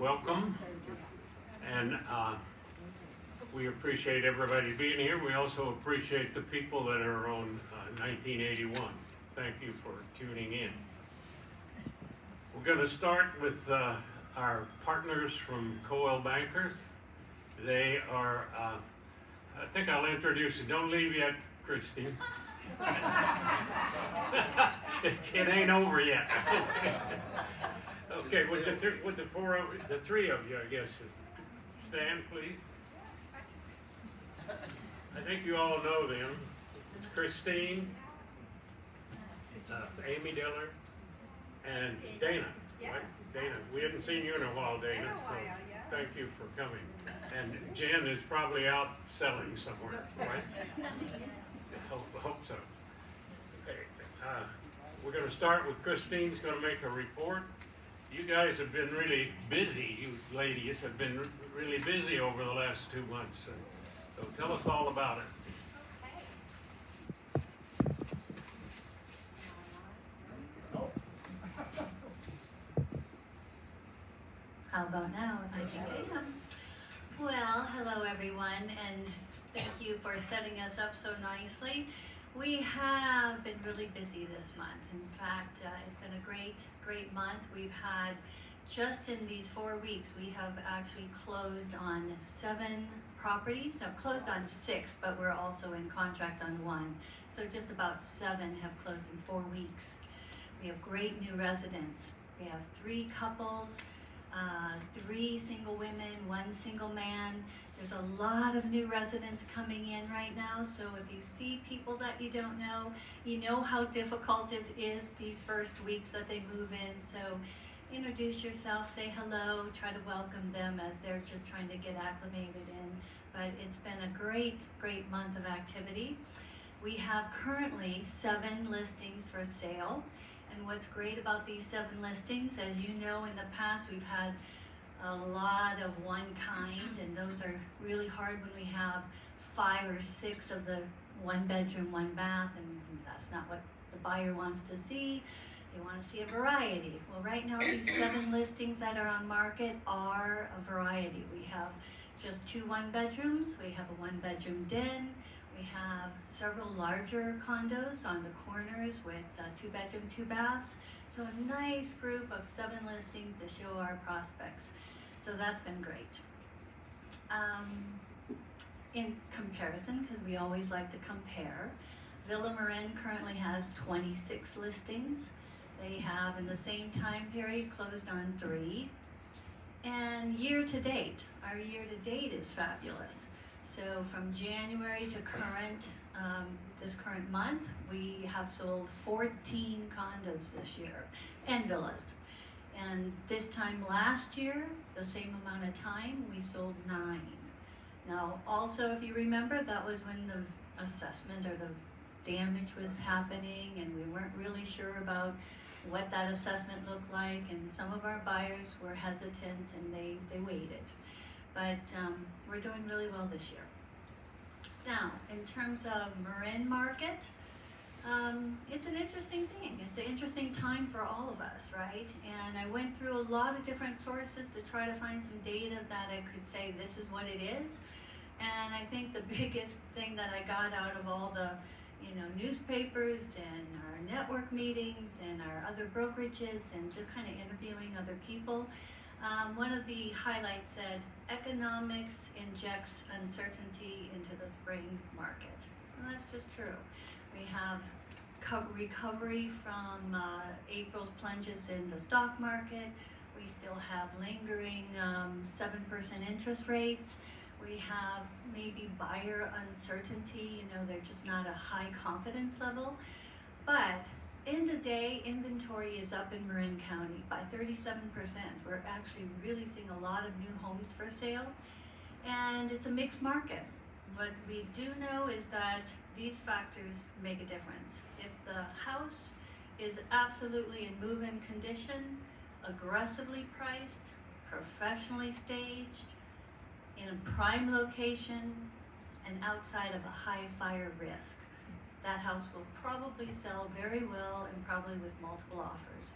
welcome, and we appreciate everybody being here. We also appreciate the people that are on 1981. Thank you for tuning in. We're going to start with our partners from Coldwell Bankers. They are, I think I'll introduce you. Don't leave yet, Christine. It ain't over yet. Okay, with the three of you, I guess. Stand, please. I think you all know them. It's Christine, Amy Diller, and Dana. Yes. Right? Dana, we hadn't seen you in a while, Dana, so thank you for coming. And Jen is probably out selling somewhere, right? Hope so. Okay, we're going to start with Christine's going to make a report. You guys have been really busy. You ladies have been really busy over the last 2 months. So tell us all about it. How about now? I think I am. Well, hello everyone, and thank you for setting us up so nicely. We have been really busy this month. In fact, it's been a great month. We've had, just in these 4 weeks, we have actually closed on 7 properties. No, closed on 6, but we're also in contract on 1. So just about 7 have closed in 4 weeks. We have great new residents. We have 3 couples, 3 single women, 1 single man. There's a lot of new residents coming in right now, so if you see people that you don't know, you know how difficult it is these first weeks that they move in. So introduce yourself, say hello, try to welcome them as they're just trying to get acclimated in. But it's been a great month of activity. We have currently 7 listings for sale. And what's great about these 7 listings, as you know, in the past we've had a lot of one kind, and those are really hard when we have 5 or 6 of the 1 bedroom, 1 bath, and that's not what the buyer wants to see. They want to see a variety. Well, right now these 7 listings that are on market are a variety. We have just 2 1 bedrooms, we have a 1 bedroom den, we have several larger condos on the corners with 2 bedroom, 2 baths. So a nice group of 7 listings to show our prospects. So that's been great. In comparison, because we always like to compare, Villa Marin currently has 26 listings. They have, in the same time period, closed on 3. And year to date, our year to date is fabulous. So from January to current, this current month, we have sold 14 condos this year and villas. And this time last year, the same amount of time, we sold 9. Now, also, if you remember, that was when the assessment or the damage was happening, and we weren't really sure about what that assessment looked like, and some of our buyers were hesitant and they waited. But we're doing really well this year. Now, in terms of Marin market, it's an interesting thing. It's an interesting time for all of us, right? And I went through a lot of different sources to try to find some data that I could say this is what it is. And I think the biggest thing that I got out of all the newspapers and our network meetings and our other brokerages and just kind of interviewing other people, one of the highlights said, economics injects uncertainty into the spring market. And that's just true. We have recovery from April's plunges in the stock market. We still have lingering 7% interest rates. We have maybe buyer uncertainty. They're just not a high confidence level. But end of day, inventory is up in Marin County by 37%. We're actually really seeing a lot of new homes for sale, and it's a mixed market. What we do know is that these factors make a difference. If the house is absolutely in move-in condition, aggressively priced, professionally staged, in a prime location, and outside of a high fire risk, that house will probably sell very well and probably with multiple offers.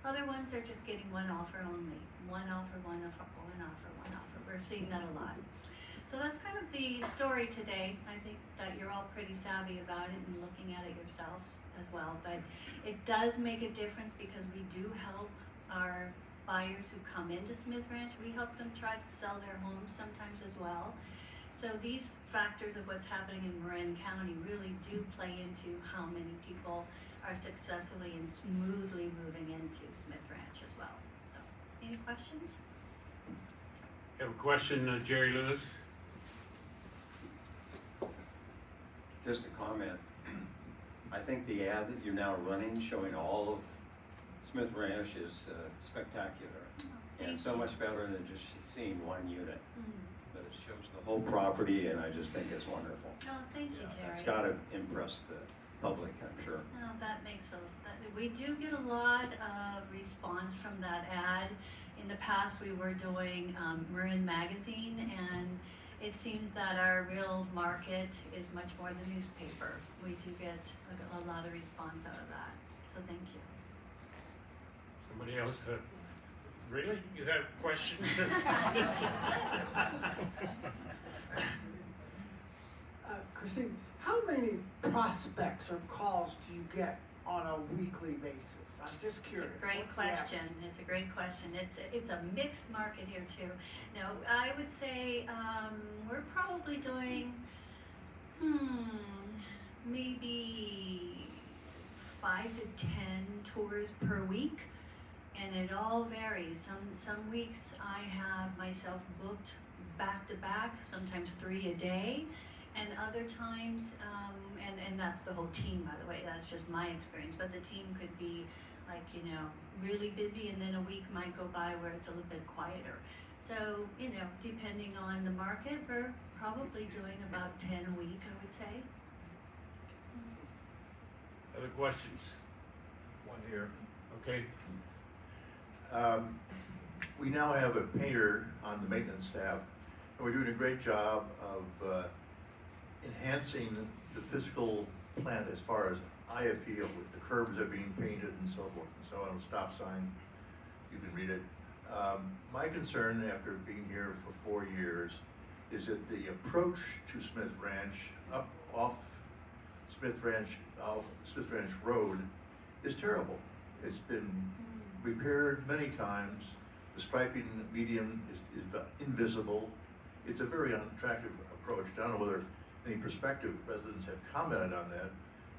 Other ones are just getting one offer only. One offer we're seeing that a lot. So that's kind of the story today. I think that you're all pretty savvy about it and looking at it yourselves as well. But it does make a difference because we do help our buyers who come into Smith Ranch. We help them try to sell their homes sometimes as well. So these factors of what's happening in Marin County really do play into how many people are successfully and smoothly moving into Smith Ranch as well. So, any questions? Have a question, Jerry Lewis? Just a comment. I think the ad that you're now running showing all of Smith Ranch is spectacular. And so much better than just seeing one unit. But it shows the whole property, and I just think it's wonderful. Oh, thank you, Jerry. It's got to impress the public, I'm sure. No, that makes we do get a lot of response from that ad. In the past, we were doing Marin Magazine, and it seems that our real market is much more the newspaper. We do get a lot of response out of that, so thank you. Somebody else? Really? You have questions? Christine, how many prospects or calls do you get on a weekly basis? I'm just curious. It's a great What's the question. average? It's a great question. It's a mixed market here too. No, I would say we're probably doing maybe 5 to 10 tours per week, and it all varies. Some weeks I have myself booked back to back, sometimes 3 a day. And other times, and that's the whole team, by the way, that's just my experience, but the team could be like, really busy, and then a week might go by where it's a little bit quieter. So, depending on the market, we're probably doing about 10 a week, I would say. Other questions? One here. Okay. We now have a painter on the maintenance staff, and we're doing a great job of enhancing the physical plant as far as eye appeal, with the curbs are being painted and so forth and so on, a stop sign, you can read it. My concern after being here for 4 years is that the approach to Smith Ranch off Smith Ranch Road is terrible. It's been repaired many times. The striping medium is invisible. It's a very unattractive approach. I don't know whether any prospective residents have commented on that,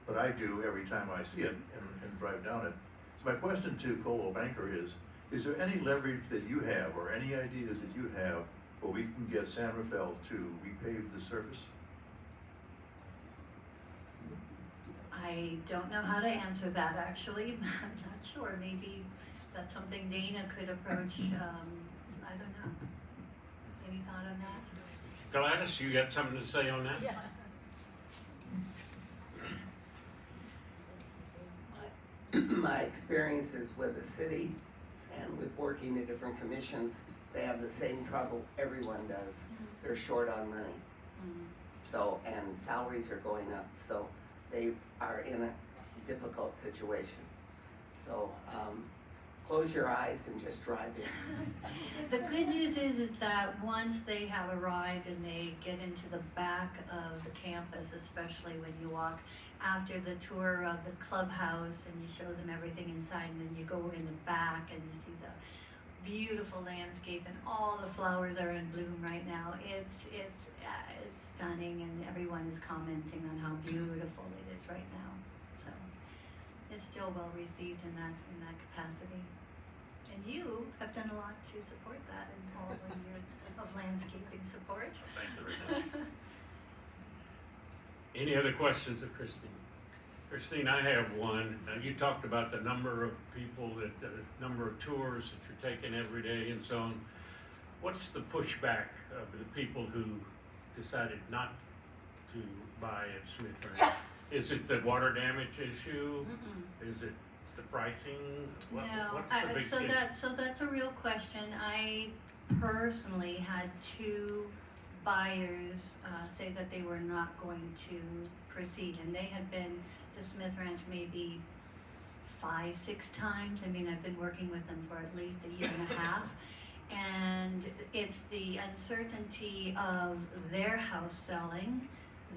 but I do every time I see it and drive down it. So my question to Coldwell Banker is there any leverage that you have or any ideas that you have where we can get San Rafael to repave the surface? I don't know how to answer that, actually. I'm not sure. Maybe that's something Dana could approach. I don't know. Any thought on that? Gladys, you got something to say on that? Yeah. My experiences with the city and with working in different commissions, they have the same trouble everyone does. They're short on money. So, and salaries are going up, so they are in a difficult situation. So, close your eyes and just drive in. The good news is that once they have arrived and they get into the back of the campus, especially when you walk after the tour of the clubhouse and you show them everything inside, and then you go in the back and you see the beautiful landscape and all the flowers are in bloom right now. It's stunning, and everyone is commenting on how beautiful it is right now. So it's still well received in that capacity. And you have done a lot to support that in all the years of landscaping support. Thank you very much. Any other questions of Christine? Christine, I have one. You talked about the number of people, number of tours that you're taking every day and so on. What's the pushback of the people who decided not to buy at Smith Ranch? Is it the water damage issue? Is it the pricing? No, What's the big so that's a real question. I personally had 2 buyers say that they were not going to proceed, and they had been to Smith Ranch maybe 5-6 times. I mean, I've been working with them for at least a year and a half, and it's the uncertainty of their house selling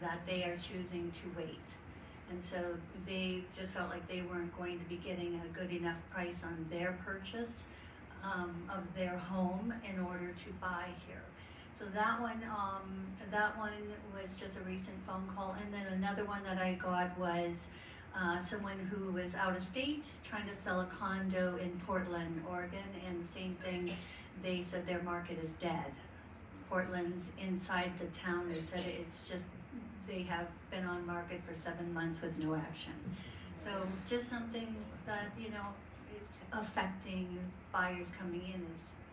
that they are choosing to wait. And so they just felt like they weren't going to be getting a good enough price on their purchase of their home in order to buy here. So that one was just a recent phone call. And then another one that I got was someone who was out of state trying to sell a condo in Portland, Oregon, and the same thing, they said their market is dead. Portland's inside the town, they said it's just, they have been on market for 7 months with no action. So just something that, you know, is affecting buyers coming in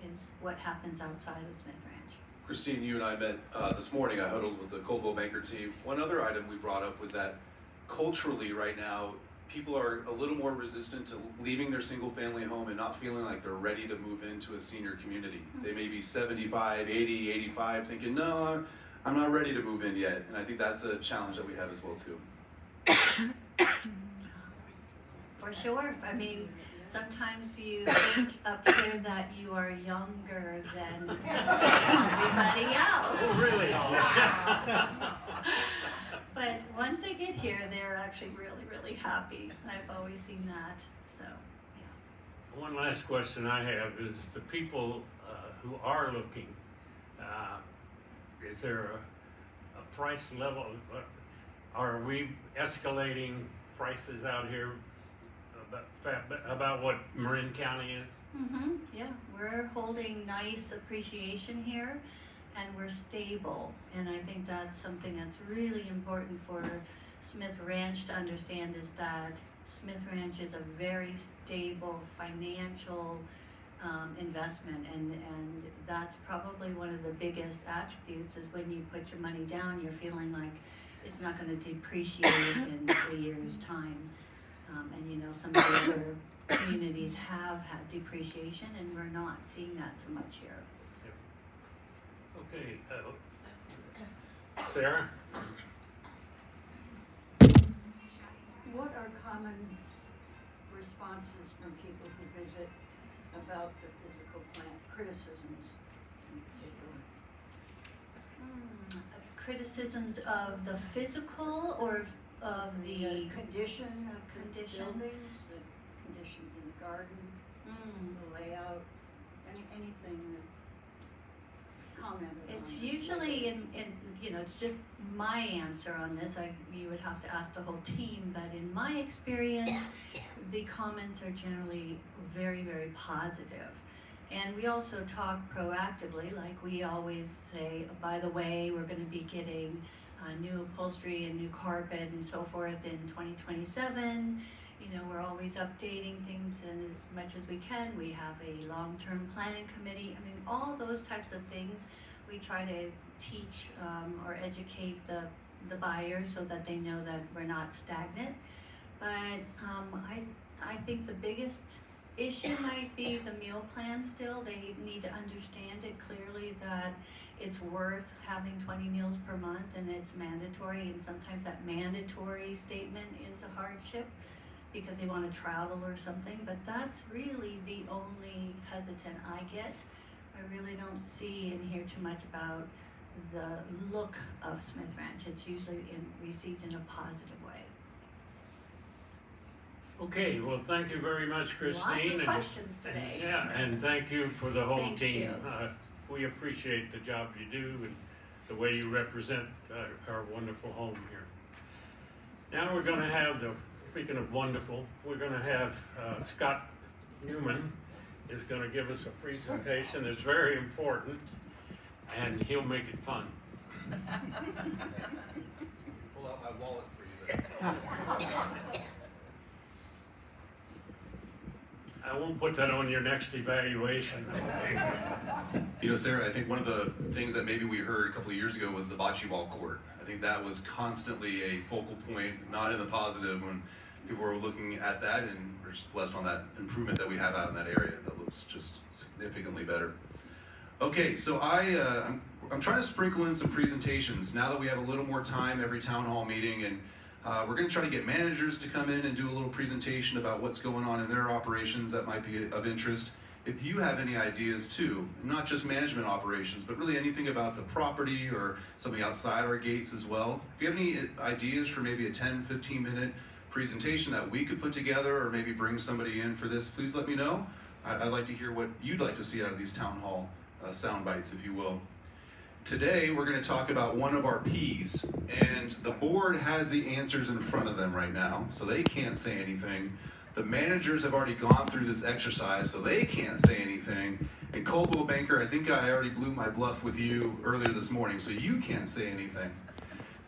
is what happens outside of Smith Ranch. Christine, you and I met this morning. I huddled with the Coldwell Banker team. One other item we brought up was that culturally right now, people are a little more resistant to leaving their single family home and not feeling like they're ready to move into a senior community. They may be 75, 80, 85, thinking, no, I'm not ready to move in yet. And I think that's a challenge that we have as well too. For sure. I mean, sometimes you think up here that you are younger than everybody else. Oh, really? But once they get here, they're actually really, really happy. I've always seen that, so, yeah. One last question I have is the people who are looking, is there a price level? Are we escalating prices out here about what Marin County is? Yeah, we're holding nice appreciation here, and we're stable. And I think that's something that's really important for Smith Ranch to understand, is that Smith Ranch is a very stable financial investment, and that's probably one of the biggest attributes, is when you put your money down, you're feeling like it's not going to depreciate in 3 years' time. And you know, some of the other communities have had depreciation, and we're not seeing that so much here. Okay, Sarah? What are common responses from people who visit about the physical plant, criticisms in particular? Criticisms of the physical or of the condition of the condition? buildings, the conditions in the garden, the layout, anything that's commented on. It's usually in, you know, it's just my answer on this. You would have to ask the whole team, but in my experience, the comments are generally very, very positive. And we also talk proactively, like we always say, by the way, we're going to be getting new upholstery and new carpet and so forth in 2027. You know, we're always updating things, and as much as we can, we have a long-term planning committee. I mean, all those types of things we try to teach or educate the buyers so that they know that we're not stagnant. But I think the biggest issue might be the meal plan still. They need to understand it clearly that it's worth having 20 meals per month, and it's mandatory, and sometimes that mandatory statement is a hardship because they want to travel or something, but that's really the only hesitant I get. I really don't see and hear too much about the look of Smith Ranch. It's usually received in a positive way. Okay, well, thank you very much, Christine. Lots of questions today. Yeah, and thank you for the whole Thank team. you. We appreciate the job you do and the way you represent our wonderful home here. Now we're gonna have speaking of wonderful, we're gonna have Scott Newman is gonna give us a presentation that's very important, and he'll make it fun. Pull out my wallet for you there. I won't put that on your next evaluation. Okay? You know, Sarah, I think one of the things that maybe we heard a couple of years ago was the bocce ball court. I think that was constantly a focal point, not in the positive, when people were looking at that, and we're just blessed on that improvement that we have out in that area. That looks just significantly better. Okay, so I'm trying to sprinkle in some presentations now that we have a little more time every town hall meeting, and we're going to try to get managers to come in and do a little presentation about what's going on in their operations that might be of interest. if you have any ideas too, not just management operations, but really anything about the property or something outside our gates as well. If you have any ideas for maybe a 10, 15-minute presentation that we could put together, or maybe bring somebody in for this, please let me know. I'd like to hear what you'd like to see out of these town hall sound bites, if you will. Today, we're going to talk about one of our P's, and the board has the answers in front of them right now, so they can't say anything. The managers have already gone through this exercise, so they can't say anything. And Coldwell Banker, I think I already blew my bluff with you earlier this morning, so you can't say anything.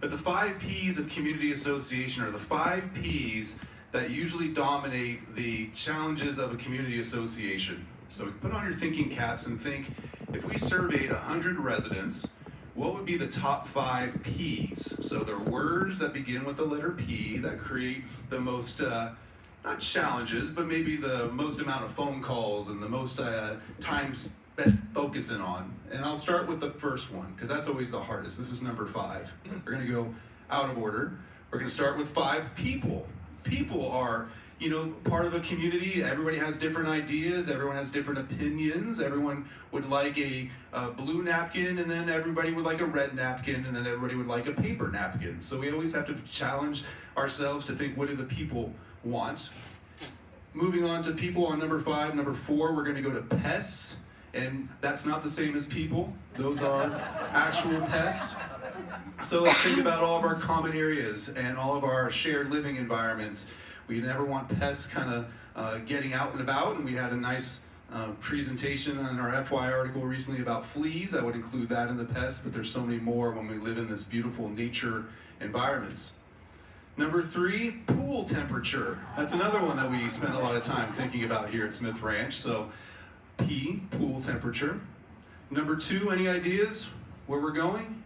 But the 5 P's of community association are the 5 P's that usually dominate the challenges of a community association. So put on your thinking caps and think, if we surveyed 100 residents, what would be the top 5 P's? So they're words that begin with the letter P that create the most, not challenges, but maybe the most amount of phone calls and the most time spent focusing on. And I'll start with the first one, because that's always the hardest. This is number 5. We're gonna go out of order. We're gonna start with 5 people. People are, you know, part of a community. Everybody has different ideas. Everyone has different opinions. Everyone would like a blue napkin, and then everybody would like a red napkin, and then everybody would like a paper napkin. So we always have to challenge ourselves to think, what do the people want? Moving on to people on number 5. Number 4, we're going to go to pests, and that's not the same as people. Those are actual pests. So let's think about all of our common areas and all of our shared living environments. We never want pests kind of getting out and about, and we had a nice presentation in our FY article recently about fleas. I would include that in the pests, but there's so many more when we live in this beautiful nature environments. Number 3, pool temperature. That's another one that we spend a lot of time thinking about here at Smith Ranch. So P, pool temperature. Number 2, any ideas where we're going?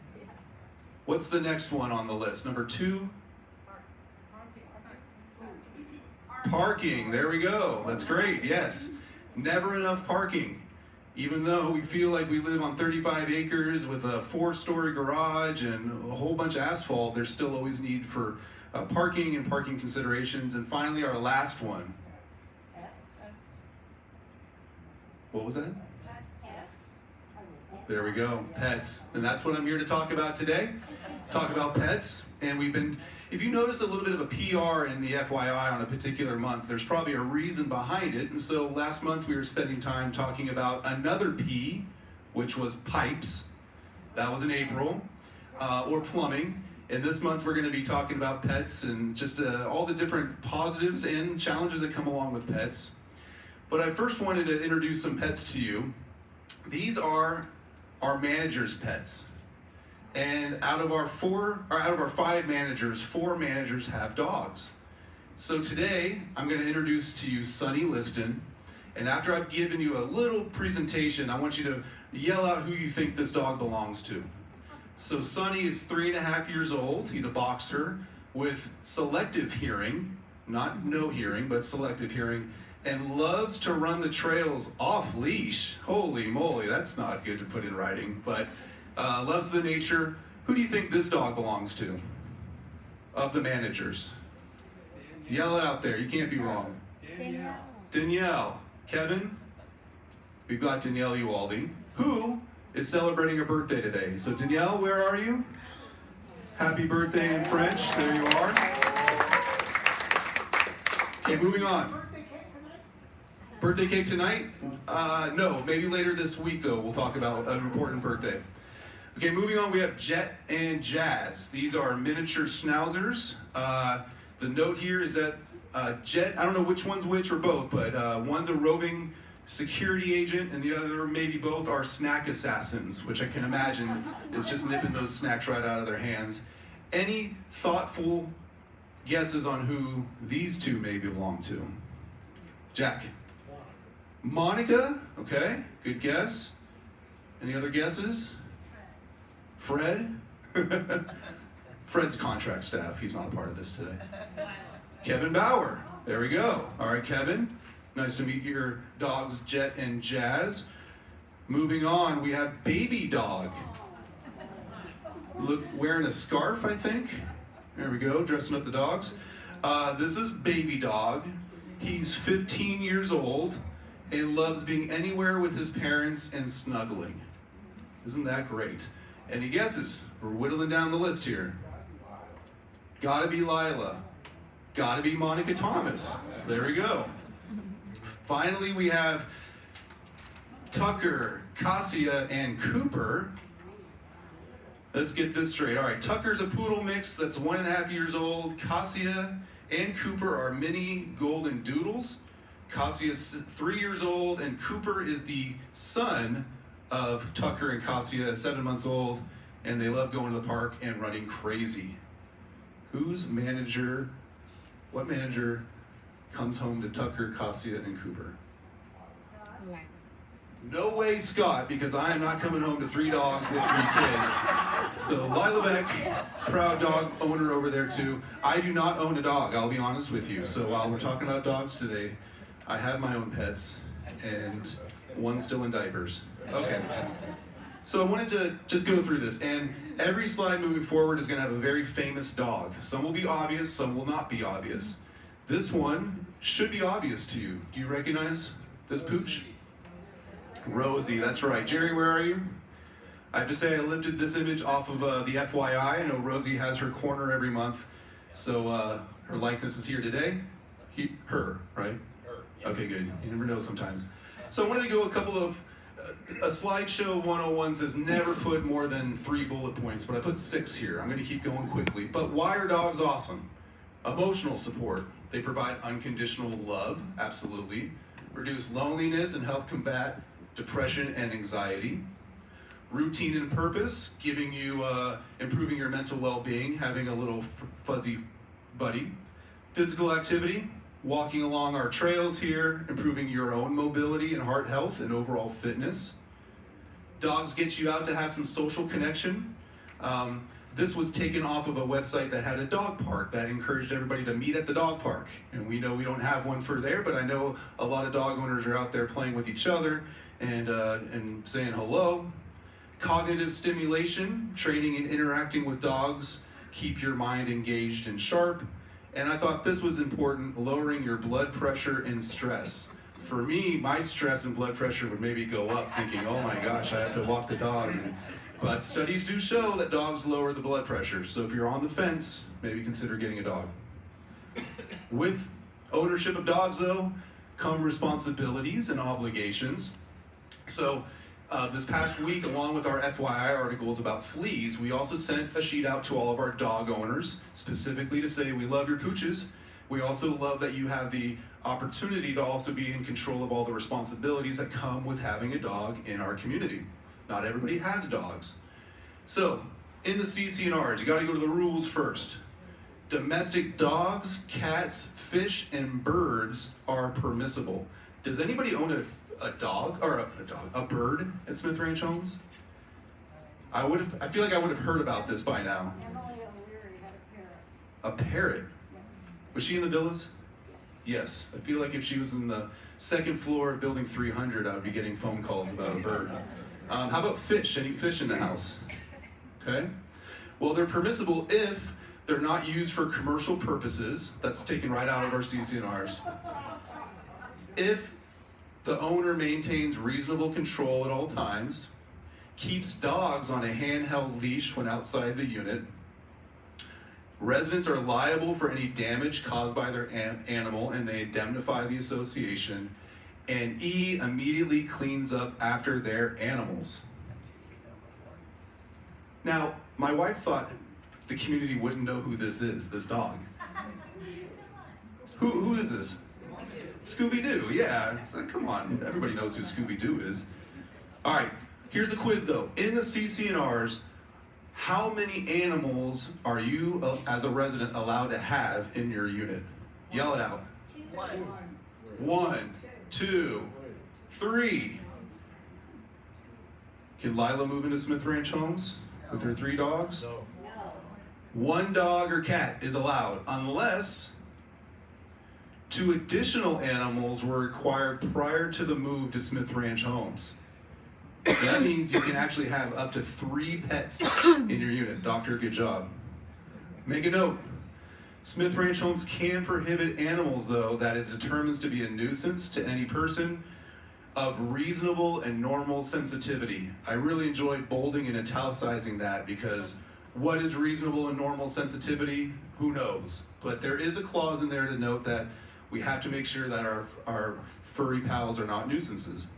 What's the next one on the list? Number 2? Parking, there we go. That's great, yes. Never enough parking. Even though we feel like we live on 35 acres with a 4-story garage and a whole bunch of asphalt, there's still always need for parking and parking considerations. And finally, our last one. What was that? There we go, pets. And that's what I'm here to talk about today. Talk about pets. And we've been, if you notice a little bit of a PR in the FYI on a particular month, there's probably a reason behind it. And so last month we were spending time talking about another P, which was pipes. That was in April, or plumbing. And this month we're going to be talking about pets and just all the different positives and challenges that come along with pets. But I first wanted to introduce some pets to you. These are our managers' pets. And out of our 5 managers, 4 managers have dogs. So today, I'm going to introduce to you Sonny Liston. And after I've given you a little presentation, I want you to yell out who you think this dog belongs to. So Sonny is 3.5 years old. He's a boxer with selective hearing, not no hearing, but selective hearing, and loves to run the trails off leash. Holy moly, that's not good to put in writing, but loves the nature. Who do you think this dog belongs to of the managers? Yell it out there, you can't be wrong. Danielle. Danielle. Kevin? We've got Danielle Uwalde, who is celebrating her birthday today. So Danielle, where are you? Happy birthday in French, there you are. Okay, moving on. Birthday cake tonight? No, maybe later this week though, we'll talk about an important birthday. Okay, moving on, we have Jet and Jazz. These are miniature schnauzers. The note here is that Jet, I don't know which one's which or both, but one's a roving security agent and the other, maybe both, are snack assassins, which I can imagine is just nipping those snacks right out of their hands. Any thoughtful guesses on who these 2 may belong to? Jack? Monica, okay, good guess. Any other guesses? Fred? Fred's contract staff, he's not a part of this today. Kevin Bauer, there we go. All right, Kevin, nice to meet your dogs, Jet and Jazz. Moving on, we have Baby Dog. Look, wearing a scarf, I think. There we go, dressing up the dogs. This is Baby Dog. He's 15 years old. and loves being anywhere with his parents and snuggling. Isn't that great? Any guesses? We're whittling down the list here. Gotta be Lila. Gotta be Monica Thomas. There we go. Finally, we have Tucker, Cassia, and Cooper. Let's get this straight. All right, Tucker's a poodle mix that's 1.5 years old. Cassia and Cooper are mini golden doodles. Cassia's 3 years old, and Cooper is the son of Tucker and Cassia, 7 months old, and they love going to the park and running crazy. What manager comes home to Tucker, Cassia, and Cooper? No way, Scott, because I am not coming home to 3 dogs with 3 kids. So Lila Beck, proud dog owner over there too. I do not own a dog, I'll be honest with you. So while we're talking about dogs today, I have my own pets, and one's still in diapers. Okay. So I wanted to just go through this, and every slide moving forward is going to have a very famous dog. Some will be obvious, some will not be obvious. This one should be obvious to you. Do you recognize this pooch? Rosie, that's right. Jerry, where are you? I have to say I lifted this image off of the FYI. I know Rosie has her corner every month, so her likeness is here today. Her, right? Her. Yeah. Okay, good. You never know sometimes. So I wanted to go a couple of, a slideshow 101 says never put more than 3 bullet points, but I put 6 here. I'm going to keep going quickly. But why are dogs awesome? Emotional support. They provide unconditional love, absolutely. Reduce loneliness and help combat depression and anxiety. Routine and purpose, giving you, improving your mental well-being, having a little fuzzy buddy. Physical activity, walking along our trails here, improving your own mobility and heart health and overall fitness. Dogs get you out to have some social connection. This was taken off of a website that had a dog park that encouraged everybody to meet at the dog park. And we know we don't have one for there, but I know a lot of dog owners are out there playing with each other and saying hello. Cognitive stimulation, training and interacting with dogs, keep your mind engaged and sharp. And I thought this was important, lowering your blood pressure and stress. For me, my stress and blood pressure would maybe go up thinking, oh my gosh, I have to walk the dog. But studies do show that dogs lower the blood pressure. So if you're on the fence, maybe consider getting a dog. With ownership of dogs though, come responsibilities and obligations. So this past week, along with our FYI articles about fleas, we also sent a sheet out to all of our dog owners, specifically to say we love your pooches. We also love that you have the opportunity to also be in control of all the responsibilities that come with having a dog in our community. Not everybody has dogs. So, in the CC&Rs, you gotta go to the rules first. Domestic dogs, cats, fish, and birds are permissible. Does anybody own a dog, or a bird at Smith Ranch Homes? I feel like I would have heard about this by now. Emily O'Leary had a parrot. A parrot? Yes. Was she in the villas? Yes. I feel like if she was in the 2nd floor of building 300, I would be getting phone calls about a bird. How about fish? Any fish in the house? Okay. Well, they're permissible if they're not used for commercial purposes. That's taken right out of our CC&Rs. If the owner maintains reasonable control at all times, keeps dogs on a handheld leash when outside the unit, residents are liable for any damage caused by their animal and they indemnify the association, and E, immediately cleans up after their animals. Now, my wife thought the community wouldn't know who this is, this dog. Who is this? Scooby-Doo, yeah. It's like, come on, everybody knows who Scooby-Doo is. All right, here's a quiz though. In the CC&Rs, how many animals are you, as a resident, allowed to have in your unit? Yell it out. 1, 2, 3. Can Lila move into Smith Ranch Homes with her 3 dogs? No. 1 dog or cat is allowed, unless 2 additional animals were acquired prior to the move to Smith Ranch Homes. So that means you can actually have up to 3 pets in your unit. Doctor, good job. Make a note. Smith Ranch Homes can prohibit animals, though, that it determines to be a nuisance to any person of reasonable and normal sensitivity. I really enjoyed bolding and italicizing that because what is reasonable and normal sensitivity? Who knows? But there is a clause in there to note that we have to make sure that our furry pals are not nuisances.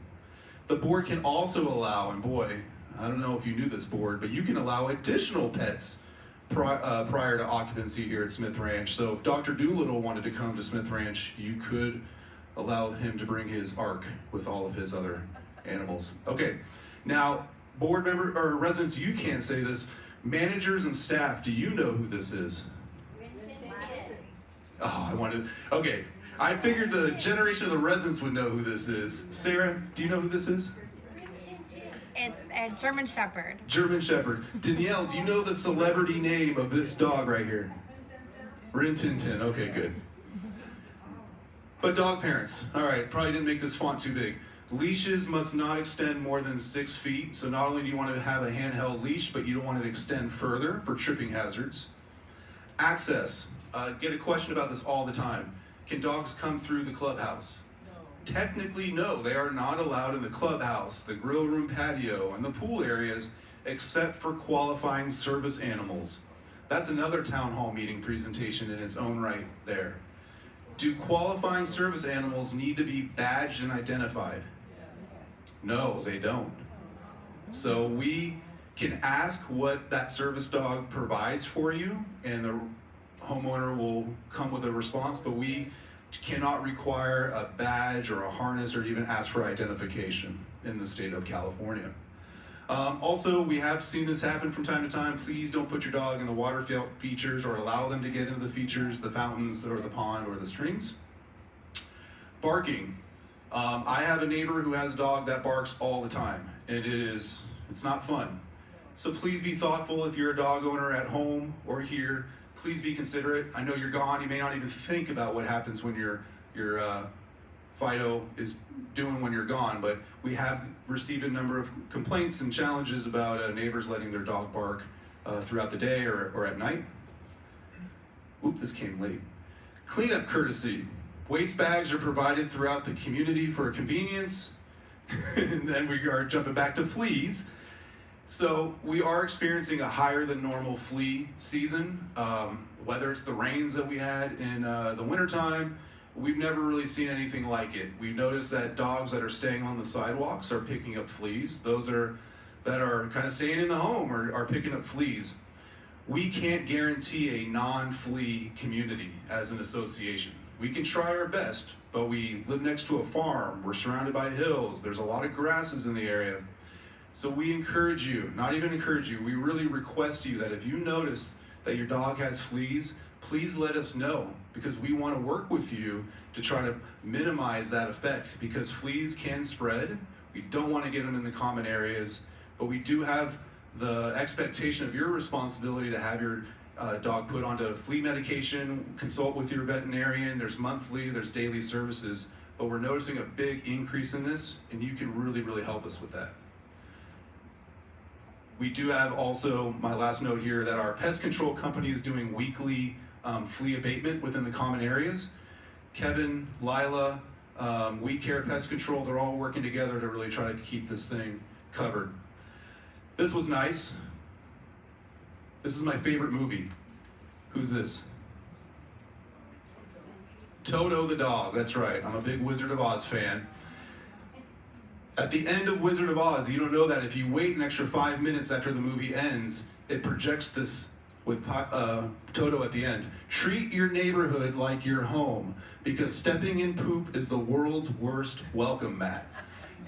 The board can also allow, and boy, I don't know if you knew this, board, but you can allow additional pets prior to occupancy here at Smith Ranch. So if Dr. Doolittle wanted to come to Smith Ranch, you could allow him to bring his ark with all of his other animals. Okay, now board member or residents, you can't say this. Managers and staff, do you know who this is? Oh, I wanted, okay. I figured the generation of the residents would know who this is. Sarah, do you know who this is? It's a German Shepherd. German Shepherd. Danielle, do you know the celebrity name of this dog right here? Rin Tin Tin. Okay, good. But dog parents, all right, probably didn't make this font too big. Leashes must not extend more than 6 feet. So not only do you want to have a handheld leash, but you don't want it to extend further for tripping hazards. Access. Get a question about this all the time. Can dogs come through the clubhouse? No. Technically, no. They are not allowed in the clubhouse, the grill room patio, and the pool areas, except for qualifying service animals. That's another town hall meeting presentation in its own right there. Do qualifying service animals need to be badged and identified? No, they don't. So we can ask what that service dog provides for you, and the homeowner will come with a response, but we cannot require a badge or a harness or even ask for identification in the state of California. Also, we have seen this happen from time to time. Please don't put your dog in the water features or allow them to get into the features, the fountains, or the pond, or the streams. Barking. I have a neighbor who has a dog that barks all the time, and it's not fun. So please be thoughtful if you're a dog owner at home or here. Please be considerate. I know you're gone. You may not even think about what happens when your Fido is doing when you're gone, but we have received a number of complaints and challenges about neighbors letting their dog bark throughout the day or at night. Oop, this came late. Cleanup courtesy. Waste bags are provided throughout the community for convenience. And then we are jumping back to fleas. So we are experiencing a higher than normal flea season. Whether it's the rains that we had in the wintertime, we've never really seen anything like it. We've noticed that dogs that are staying on the sidewalks are picking up fleas. Those that are kind of staying in the home are picking up fleas. We can't guarantee a non-flea community as an association. We can try our best, but we live next to a farm. We're surrounded by hills. There's a lot of grasses in the area. So we encourage you, not even encourage you, we really request you that if you notice that your dog has fleas, please let us know, because we want to work with you to try to minimize that effect, because fleas can spread. We don't want to get them in the common areas, but we do have the expectation of your responsibility to have your dog put onto flea medication, consult with your veterinarian. There's monthly, there's daily services, but we're noticing a big increase in this, and you can really, really help us with that. We do have also, my last note here, that our pest control company is doing weekly flea abatement within the common areas. Kevin, Lila, We Care Pest Control, they're all working together to really try to keep this thing covered. This was nice. This is my favorite movie. Who's this? Toto the dog, that's right. I'm a big Wizard of Oz fan. At the end of Wizard of Oz, you don't know that if you wait an extra 5 minutes after the movie ends, it projects this with Toto at the end. Treat your neighborhood like your home, because stepping in poop is the world's worst welcome mat.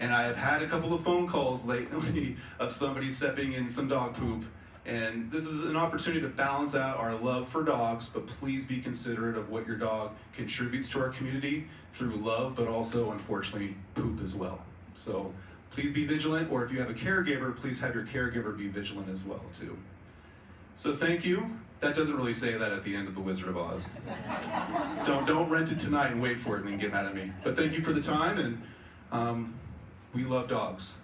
And I have had a couple of phone calls lately of somebody stepping in some dog poop. And this is an opportunity to balance out our love for dogs, but please be considerate of what your dog contributes to our community through love, but also, unfortunately, poop as well. So please be vigilant, or if you have a caregiver, please have your caregiver be vigilant as well, too. So thank you. That doesn't really say that at the end of The Wizard of Oz. Don't rent it tonight and wait for it and then get mad at me. But thank you for the time, and we love dogs.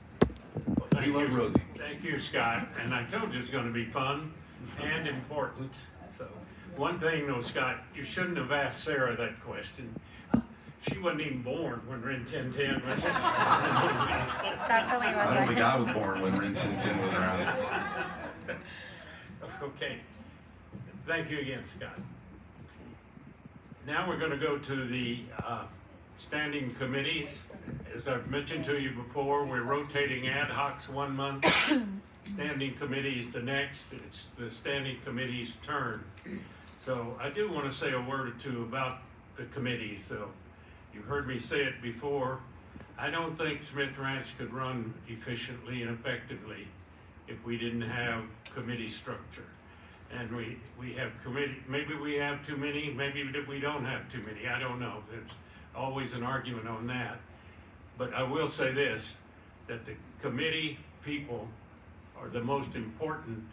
Well, We love Rosie. Thank you, Scott. And I told you it's going to be fun and important. So one thing though, Scott, you shouldn't have asked Sarah that question. She wasn't even born when Rin Tin Tin was. Definitely I don't think wasn't. I was born when Rin Tin Tin was around. Okay. Thank you again, Scott. Now we're going to go to the standing committees. As I've mentioned to you before, we're rotating ad hocs 1 month, standing committees the next. It's the standing committee's turn. So I do want to say a word or two about the committees. So you've heard me say it before. I don't think Smith Ranch could run efficiently and effectively if we didn't have committee structure. And we have committee, maybe we have too many, maybe we don't have too many, I don't know. There's always an argument on that. But I will say this, that the committee people are the most important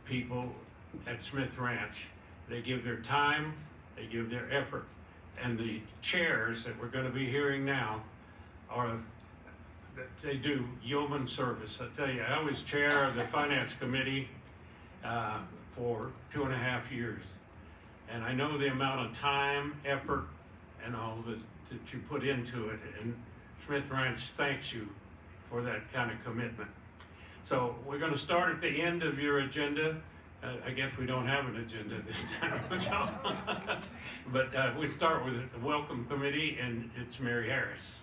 people at Smith Ranch. They give their time, they give their effort. And the chairs that we're gonna be hearing now they do yeoman service. I tell you, I was chair of the finance committee for 2.5 years. And I know the amount of time, effort, and all that you put into it. And Smith Ranch thanks you for that kind of commitment. So we're going to start at the end of your agenda. I guess we don't have an agenda this time. But we start with the Welcome Committee, and it's Mary Harris.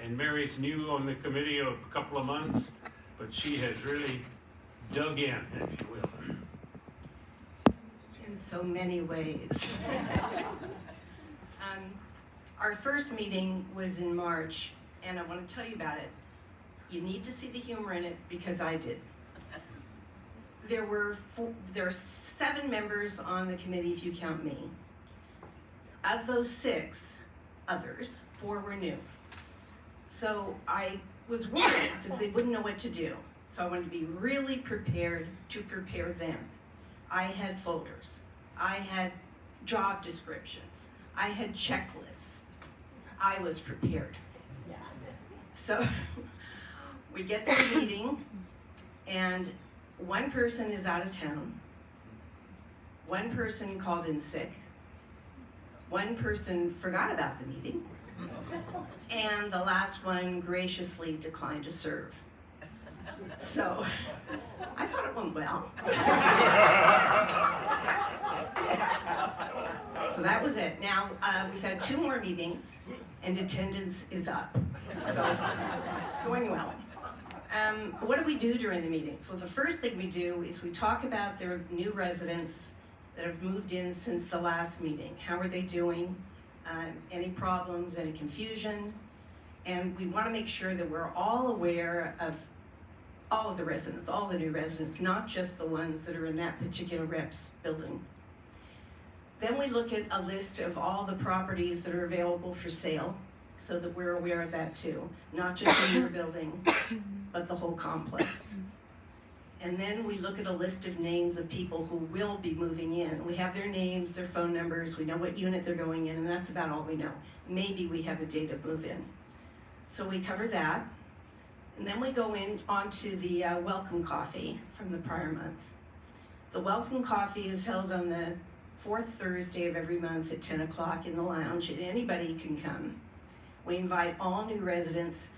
And Mary's new on the committee a couple of months, but she has really dug in, if you will. In so many ways. Our first meeting was in March, and I want to tell you about it. You need to see the humor in it because I did. There are 7 members on the committee if you count me. Of those 6 others, 4 were new. So I was worried that they wouldn't know what to do. So I wanted to be really prepared to prepare them. I had folders. I had job descriptions. I had checklists. I was prepared. So we get to the meeting, and one person is out of town. One person called in sick. One person forgot about the meeting. And the last one graciously declined to serve. So I thought it went well. So that was it. Now, we've had 2 more meetings, and attendance is up. So it's going well. What do we do during the meetings? Well, the first thing we do is we talk about their new residents that have moved in since the last meeting. How are they doing? Any problems, any confusion? And we want to make sure that we're all aware of all of the residents, all the new residents, not just the ones that are in that particular reps building. Then we look at a list of all the properties that are available for sale so that we're aware of that too. Not just the new building, but the whole complex. And then we look at a list of names of people who will be moving in. We have their names, their phone numbers, we know what unit they're going in, and that's about all we know. Maybe we have a date of move-in. So we cover that. And then we go on to the welcome coffee from the prior month. The welcome coffee is held on the 4th Thursday of every month at 10 o'clock in the lounge, and anybody can come. We invite all new residents.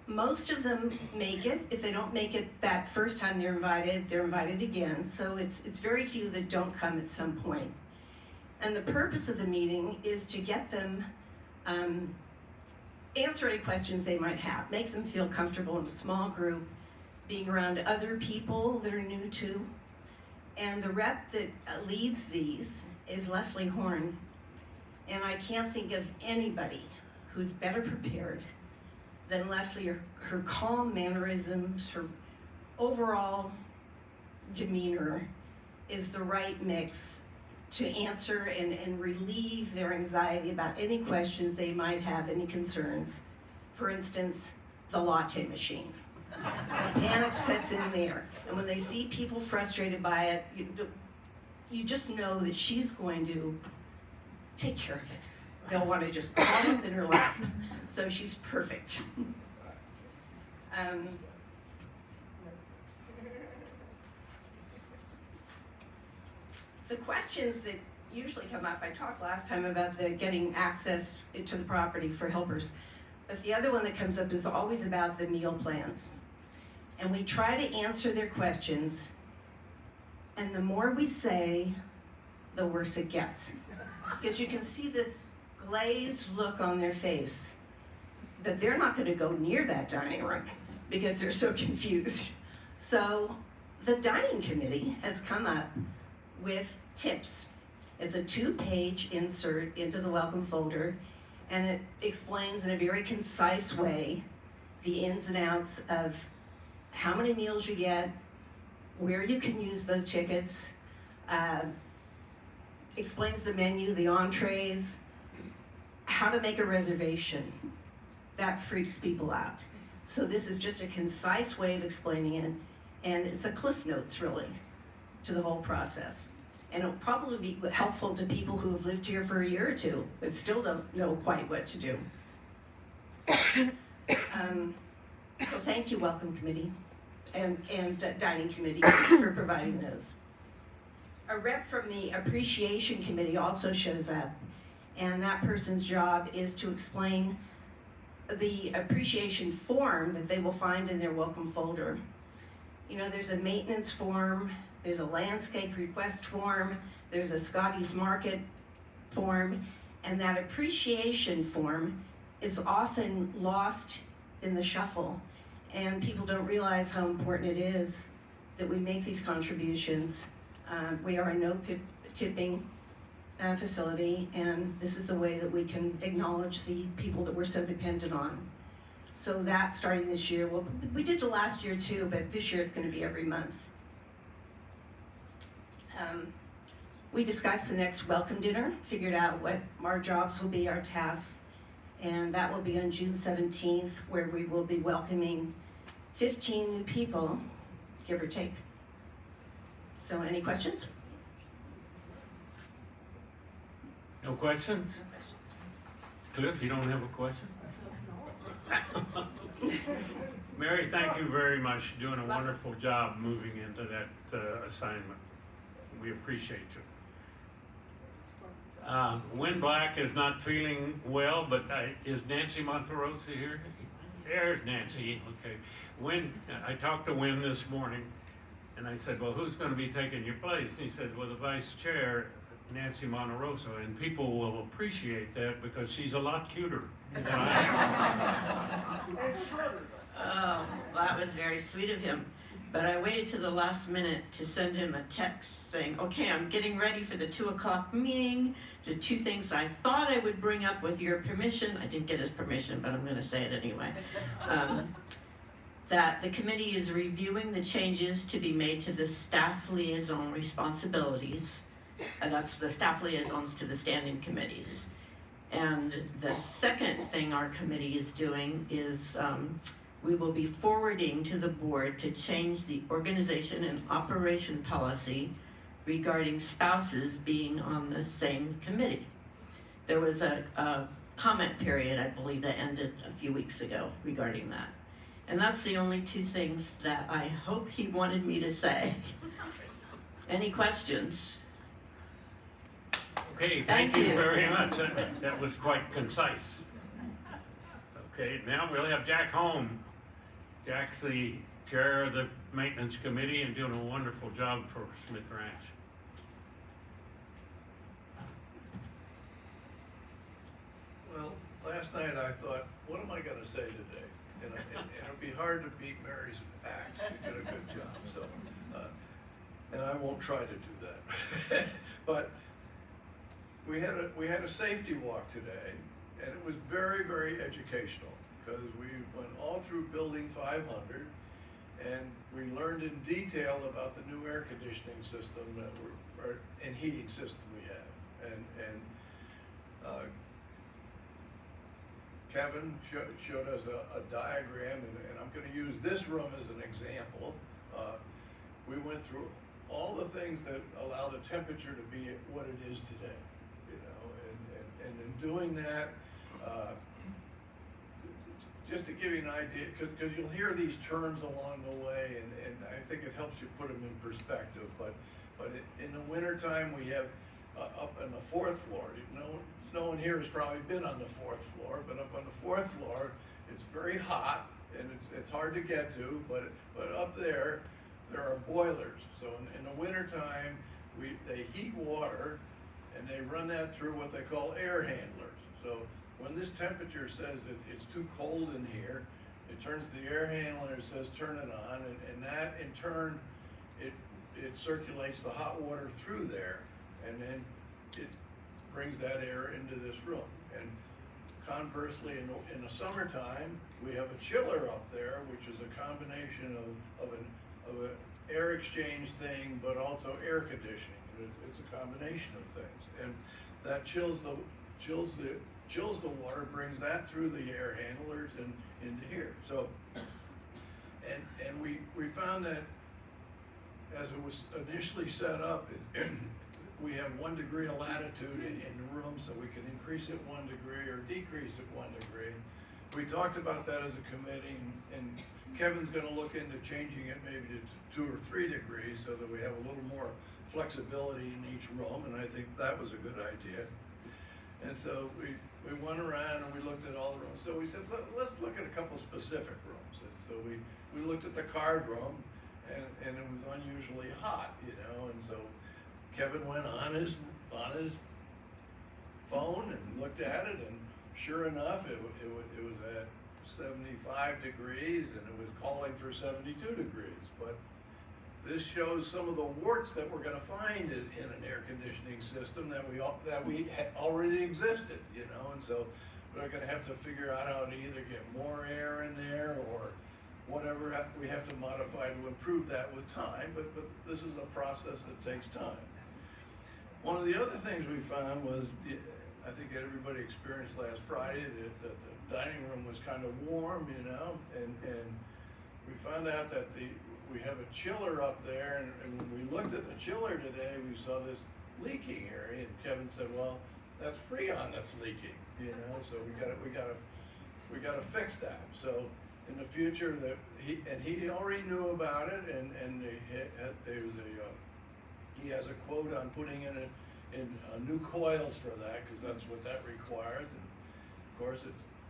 Most of them make it. If they don't make it that first time they're invited again. So it's very few that don't come at some point. And the purpose of the meeting is to get them answer any questions they might have, make them feel comfortable in a small group, being around other people that are new too. And the rep that leads these is Leslie Horn. And I can't think of anybody who's better prepared than Leslie. Her calm mannerisms, her overall demeanor is the right mix to answer and relieve their anxiety about any questions they might have, any concerns. For instance, the latte machine. The panic sets in there. And when they see people frustrated by it, you just know that she's going to take care of it. They'll want to just crawl up in her lap. So she's perfect. The questions that usually come up. I talked last time about the getting access to the property for helpers. But the other one that comes up is always about the meal plans. And we try to answer their questions, and the more we say, the worse it gets. Because you can see this glazed look on their face that they're not gonna go near that dining room because they're so confused. So the dining committee has come up with tips. It's a 2-page insert into the welcome folder, and it explains in a very concise way the ins and outs of how many meals you get, where you can use those tickets, explains the menu, the entrees, how to make a reservation. That freaks people out. So this is just a concise way of explaining it, and it's a Cliff Notes really to the whole process. And it'll probably be helpful to people who have lived here for a year or two but still don't know quite what to do. So thank you, Welcome Committee and Dining Committee for providing those. A rep from the Appreciation Committee also shows up, and that person's job is to explain the appreciation form that they will find in their welcome folder. You know, there's a maintenance form, there's a landscape request form, there's a Scotty's Market form, and that appreciation form is often lost in the shuffle, and people don't realize how important it is that we make these contributions. We are a no-tipping facility, and this is the way that we can acknowledge the people that we're so dependent on. So that starting this year, well, we did it last year too, but this year it's going to be every month. We discussed the next welcome dinner, figured out what our jobs will be, our tasks, and that will be on June 17th, where we will be welcoming 15 new people, give or take. So any questions? No questions? Cliff, you don't have a question? Mary, thank you very much. You're doing a wonderful job moving into that assignment. We appreciate you. Win Black is not feeling well, but is Nancy Monterosa here? There's Nancy. Okay. Win, I talked to Win this morning, and I said, well, who's going to be taking your place? And he said, well, the vice chair, Nancy Monterosa, and people will appreciate that because she's a lot cuter than I am. Oh, that was very sweet of him. But I waited to the last minute to send him a text saying, okay, I'm getting ready for the 2 o'clock meeting. The 2 things I thought I would bring up with your permission, I didn't get his permission, but I'm gonna say it anyway. That the committee is reviewing the changes to be made to the staff liaison responsibilities. That's the staff liaisons to the standing committees. And the second thing our committee is doing is we will be forwarding to the board to change the organization and operation policy regarding spouses being on the same committee. There was a comment period, I believe, that ended a few weeks ago regarding that. And that's the only 2 things that I hope he wanted me to say. Any questions? Okay, thank you very much. That was quite concise. Okay, now we'll have Jack Holm. Jack's the chair of the maintenance committee and doing a wonderful job for Smith Ranch. Well, last night I thought, what am I gonna say today? And it'd be hard to beat Mary's act. She did a good job, so, and I won't try to do that. But we had a safety walk today, and it was very, very educational, because we went all through building 500, and we learned in detail about the new air conditioning system and heating system we have. And Kevin showed us a diagram, and I'm going to use this room as an example. We went through all the things that allow the temperature to be what it is today, you know, and in doing that, just to give you an idea, because you'll hear these terms along the way, and I think it helps you put them in perspective. But in the wintertime, we have up on the fourth floor. No one here has probably been on the fourth floor, but up on the fourth floor, it's very hot and it's hard to get to, but up there are boilers. So in the wintertime, they heat water and they run that through what they call air handlers. So when this temperature says that it's too cold in here, it turns to the air handler and says turn it on, and that in turn, it circulates the hot water through there, and then it brings that air into this room. And conversely, in the summertime, we have a chiller up there, which is a combination of an air exchange thing, but also air conditioning. It's a combination of things, and that chills the water, brings that through the air handlers and into here. So, and we found that as it was initially set up, we have 1 degree of latitude in the room, so we can increase it 1 degree or decrease it 1 degree. We talked about that as a committee, and Kevin's gonna look into changing it maybe to 2 or 3 degrees so that we have a little more flexibility in each room, and I think that was a good idea. And so we went around and we looked at all the rooms. So we said, let's look at a couple specific rooms. And so we looked at the card room, and it was unusually hot, you know, and so Kevin went on his phone and looked at it, and sure enough, it was at 75 degrees, and it was calling for 72 degrees. But this shows some of the warts that we're going to find in an air conditioning system that already existed, you know, and so we're going to have to figure out how to either get more air in there or whatever we have to modify to improve that with time, but this is a process that takes time. One of the other things we found was, I think everybody experienced last Friday, that the dining room was kind of warm, you know, and we found out that we have a chiller up there, and when we looked at the chiller today, we saw this leaking area, and Kevin said, well, that's Freon that's leaking, you know, so we gotta fix that. So in the future, he already knew about it, and he has a quote on putting in new coils for that, because that's what that requires. And of course,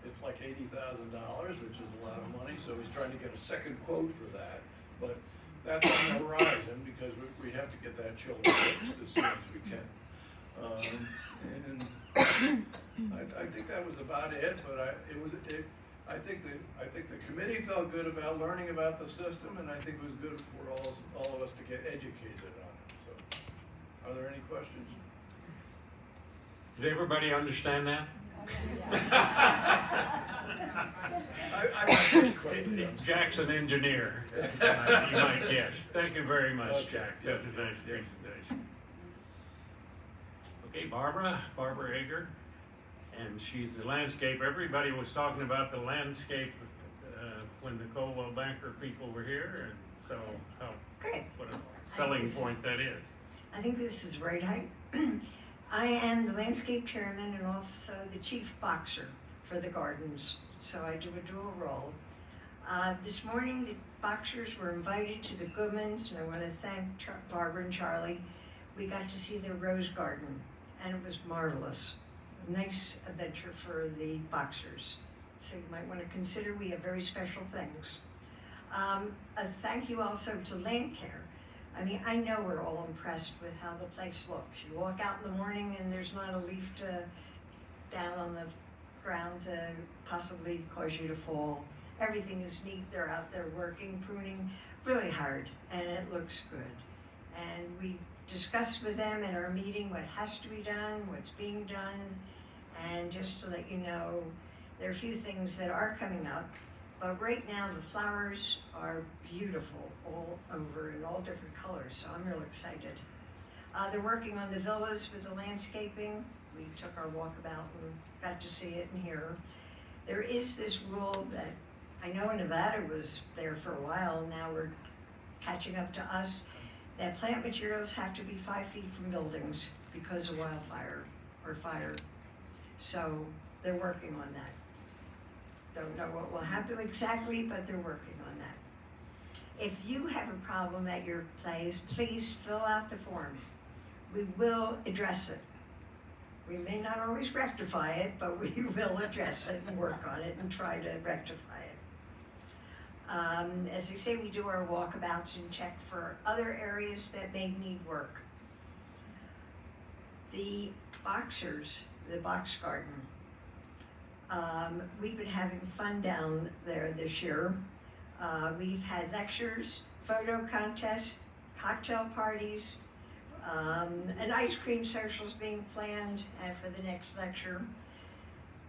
it's like $80,000, which is a lot of money. So he's trying to get a second quote for that. But that's on the horizon, because we have to get that chiller fixed as soon as we can. And I think that was about it. But I think the committee felt good about learning about the system, and I think it was good for all of us to get educated on it. So, are there any questions? Did everybody understand that? I pretty quickly. Jack's an engineer, you might guess. Thank you very much, Okay. Jack. That's a nice presentation. Okay, Barbara Eger, and she's the landscape. Everybody was talking about the landscape when the Coldwell Banker people were here, and so what a selling point that is. I think this is right height. I am the landscape chairman and also the chief boxer for the gardens, so I do a dual role. This morning, the boxers were invited to the Goodmans, and I want to thank Barbara and Charlie. We got to see their rose garden, and it was marvelous. A nice adventure for the boxers. So you might want to consider, we have very special things. A thank you also to Landcare. I mean, I know we're all impressed with how the place looks. You walk out in the morning and there's not a leaf down on the ground to possibly cause you to fall. Everything is neat. They're out there working, pruning really hard, and it looks good. And we discussed with them in our meeting what has to be done, what's being done, and just to let you know, there are a few things that are coming up. But right now, the flowers are beautiful all over in all different colors, so I'm real excited. They're working on the villas with the landscaping. We took our walkabout and got to see it and hear. There is this rule that I know Nevada was there for a while, now we're catching up to us, that plant materials have to be 5 feet from buildings because of wildfire or fire. So they're working on that. Don't know what will happen exactly, but they're working on that. If you have a problem at your place, please fill out the form. we will address it. We may not always rectify it, but we will address it and work on it and try to rectify it. As I say, we do our walkabouts and check for other areas that may need work. The boxers, the box garden, we've been having fun down there this year. We've had lectures, photo contests, cocktail parties, an ice cream social is being planned for the next lecture.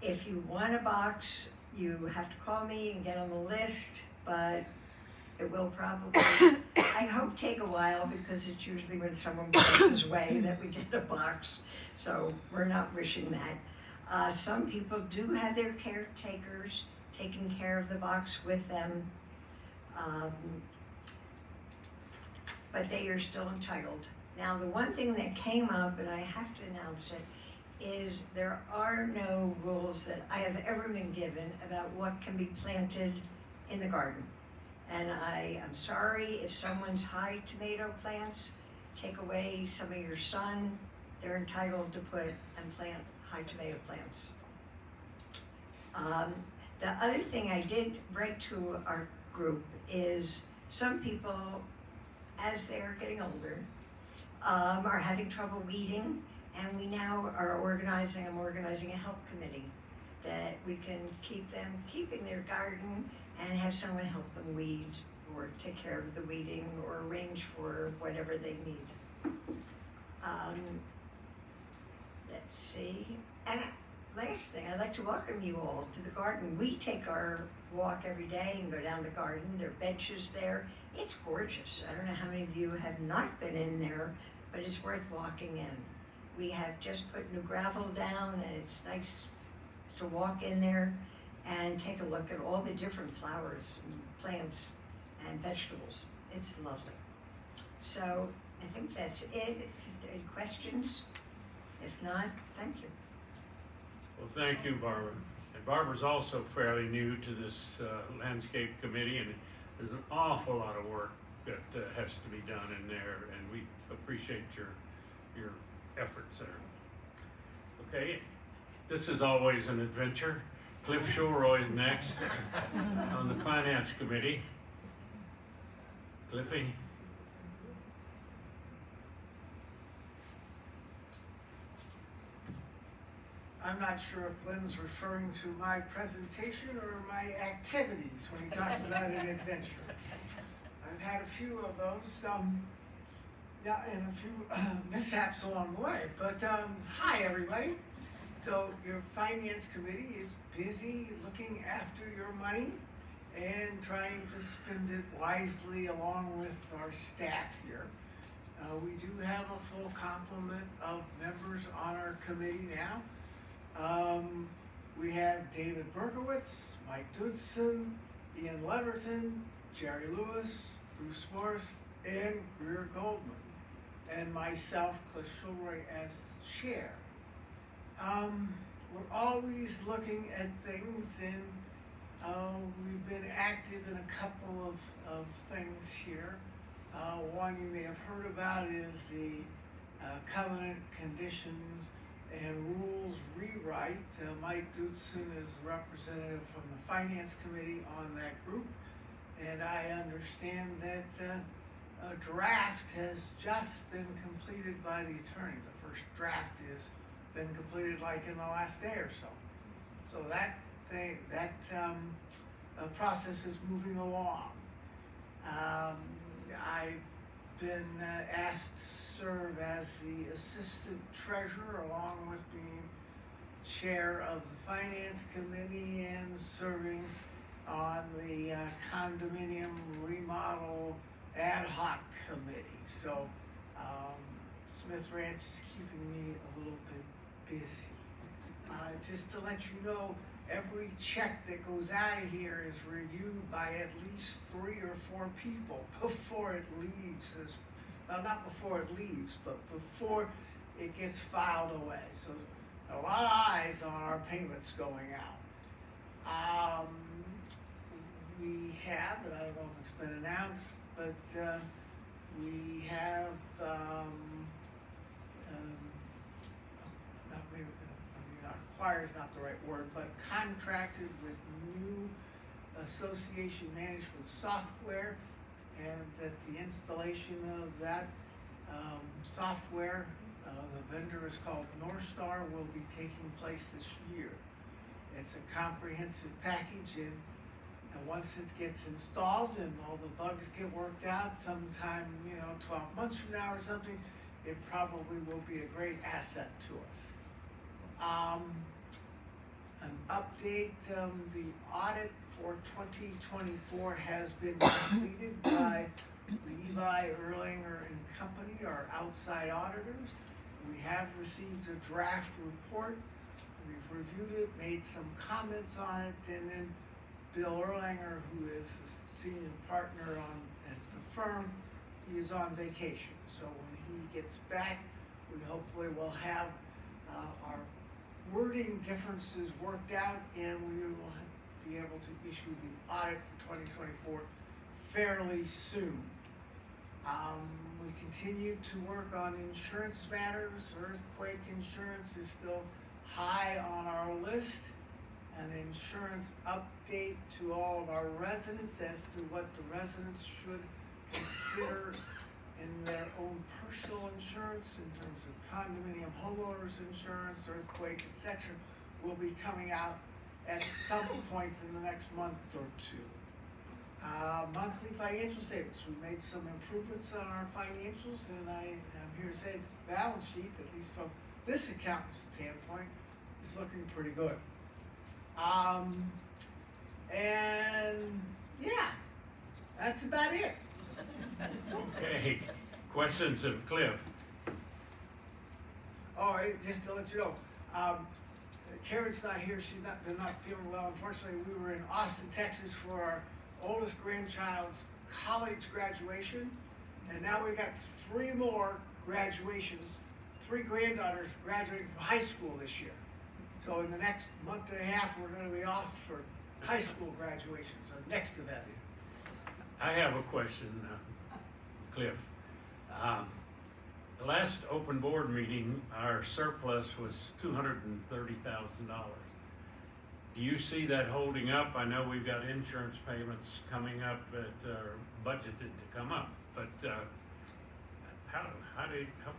If you want a box, you have to call me and get on the list, but it will probably, I hope, take a while because it's usually when someone passes away that we get a box, so we're not wishing that. Some people do have their caretakers taking care of the box with them, but they are still entitled. Now, the one thing that came up, and I have to announce it, is there are no rules that I have ever been given about what can be planted in the garden. And I am sorry if someone's high tomato plants take away some of your sun, they're entitled to put and plant high tomato plants. The other thing I did write to our group is some people, as they're getting older, are having trouble weeding, and we now are I'm organizing a help committee that we can keep them keeping their garden and have someone help them weed or take care of the weeding or arrange for whatever they need. Let's see, and last thing, I'd like to welcome you all to the garden. We take our walk every day and go down the garden. There are benches there. It's gorgeous. I don't know how many of you have not been in there, but it's worth walking in. We have just put new gravel down, and it's nice to walk in there and take a look at all the different flowers and plants and vegetables. It's lovely. So I think that's it. If there are any questions, if not, thank you. Well, thank you, Barbara. And Barbara's also fairly new to this landscape committee, and there's an awful lot of work that has to be done in there, and we appreciate your efforts there. Okay, this is always an adventure. Cliff Shulroy is next on the Finance Committee. Cliffy? I'm not sure if Glenn's referring to my presentation or my activities when he talks about an adventure. I've had a few of those, yeah, and a few mishaps along the way. But hi, everybody. So your Finance Committee is busy looking after your money and trying to spend it wisely along with our staff here. We do have a full complement of members on our committee now. We have David Berkowitz, Mike Dudson, Ian Leverton, Jerry Lewis, Bruce Morris, and Greer Goldman, and myself, Cliff Shulroy, as the chair. We're always looking at things, and we've been active in a couple of things here. One you may have heard about is the covenant conditions and rules rewrite. Mike Dudson is the representative from the Finance Committee on that group, and I understand that a draft has just been completed by the attorney. The first draft has been completed like in the last day or so. So that process is moving along. I've been asked to serve as the assistant treasurer along with being chair of the Finance Committee and serving on the condominium remodel ad hoc committee. So Smith Ranch is keeping me a little bit busy. Just to let you know, every check that goes out of here is reviewed by at least 3 or 4 people before it leaves. Well, not before it leaves, but before it gets filed away. So a lot of eyes on our payments going out. We have, and I don't know if it's been announced, but we have not maybe, not acquire is not the right word, but contracted with new association management software, and that the installation of that software, the vendor is called Northstar, will be taking place this year. It's a comprehensive package, and once it gets installed and all the bugs get worked out, sometime, 12 months from now or something, it probably will be a great asset to us. An update, the audit for 2024 has been completed by Levi, Erlinger and Company, our outside auditors. We have received a draft report. We've reviewed it, made some comments on it, and then Bill Erlinger, who is a senior partner at the firm, he is on vacation. So when he gets back, we hopefully will have our wording differences worked out, and we will be able to issue the audit for 2024 fairly soon. We continue to work on insurance matters. Earthquake insurance is still high on our list. An insurance update to all of our residents as to what the residents should consider in their own personal insurance in terms of condominium homeowners insurance, earthquake, etc., will be coming out at some point in the next month or two. Monthly financial statements. We made some improvements on our financials, and I am here to say the balance sheet, at least from this accountant's standpoint, is looking pretty good. And yeah, that's about it. Okay, questions of Cliff? Oh, just to let you know, Karen's not here. They're not feeling well. Unfortunately, we were in Austin, Texas for our oldest grandchild's college graduation, and now we got 3 more graduations, 3 granddaughters graduating from high school this year. So in the next month and a half, we're going to be off for high school graduation, so next event. I have a question, Cliff. The last open board meeting, our surplus was $230,000. Do you see that holding up? I know we've got insurance payments coming up that are budgeted to come up, but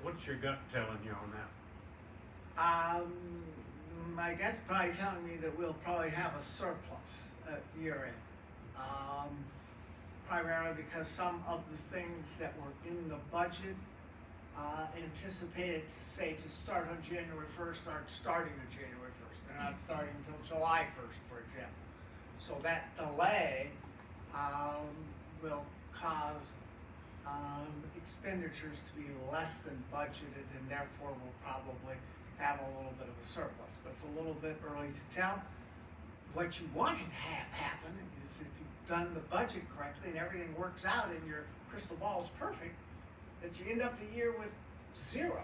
what's your gut telling you on that? My gut's probably telling me that we'll probably have a surplus at year end. Primarily because some of the things that were in the budget anticipated, say, to start on January 1st aren't starting on January 1st. They're not starting until July 1st, for example. So that delay will cause expenditures to be less than budgeted, and therefore will probably have a little bit of a surplus. But it's a little bit early to tell. What you want to have happen is if you've done the budget correctly and everything works out and your crystal ball is perfect, that you end up the year with 0.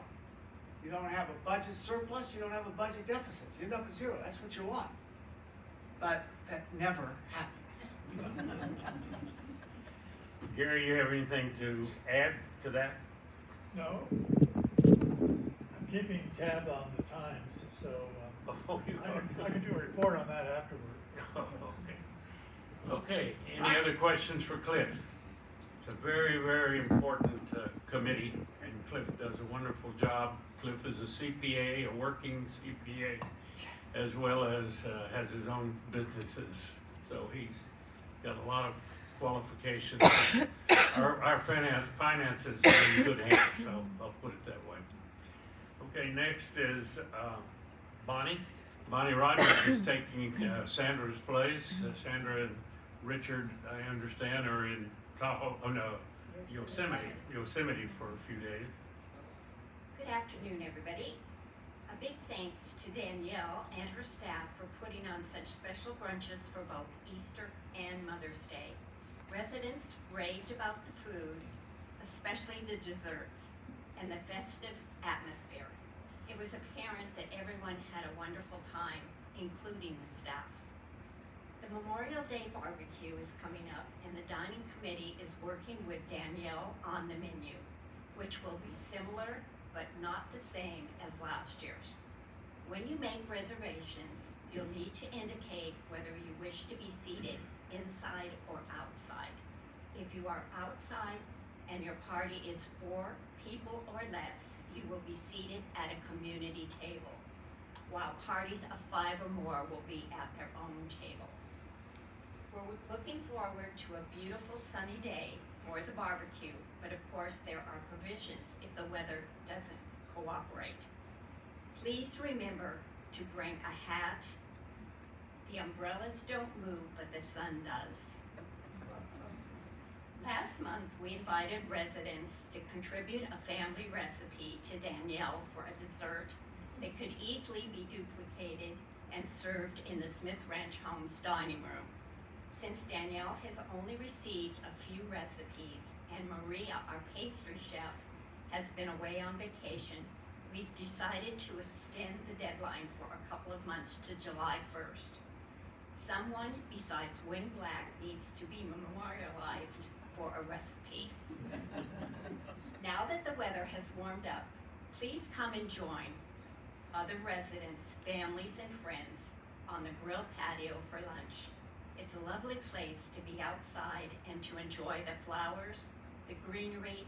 You don't have a budget surplus, you don't have a budget deficit. You end up at 0. That's what you want. But that never happens. Gary, you have anything to add to that? No. I'm keeping tab on the times, so I can do a report on that afterward. Okay, any other questions for Cliff? It's a very, very important committee, and Cliff does a wonderful job. Cliff is a CPA, a working CPA, as well as has his own businesses. So he's got a lot of qualifications. Our finances are in good hands, so I'll put it that way. Okay, next is Bonnie. Bonnie Rogers is taking Sandra's place. Sandra and Richard, I understand, are in Yosemite for a few days. Good afternoon, everybody. A big thanks to Danielle and her staff for putting on such special brunches for both Easter and Mother's Day. Residents raved about the food, especially the desserts, and the festive atmosphere. It was apparent that everyone had a wonderful time, including the staff. The Memorial Day barbecue is coming up, and the dining committee is working with Danielle on the menu, which will be similar but not the same as last year's. When you make reservations, you'll need to indicate whether you wish to be seated inside or outside. If you are outside and your party is 4 people or less, you will be seated at a community table, while parties of 5 or more will be at their own table. We're looking forward to a beautiful sunny day for the barbecue, but of course there are provisions if the weather doesn't cooperate. Please remember to bring a hat. The umbrellas don't move, but the sun does. Last month, we invited residents to contribute a family recipe to Danielle for a dessert that could easily be duplicated and served in the Smith Ranch Homes dining room. Since Danielle has only received a few recipes and Maria, our pastry chef, has been away on vacation, we've decided to extend the deadline for a couple of months to July 1st. Someone besides Win Black needs to be memorialized for a recipe. Now that the weather has warmed up, please come and join other residents, families, and friends on the grill patio for lunch. It's a lovely place to be outside and to enjoy the flowers, the greenery,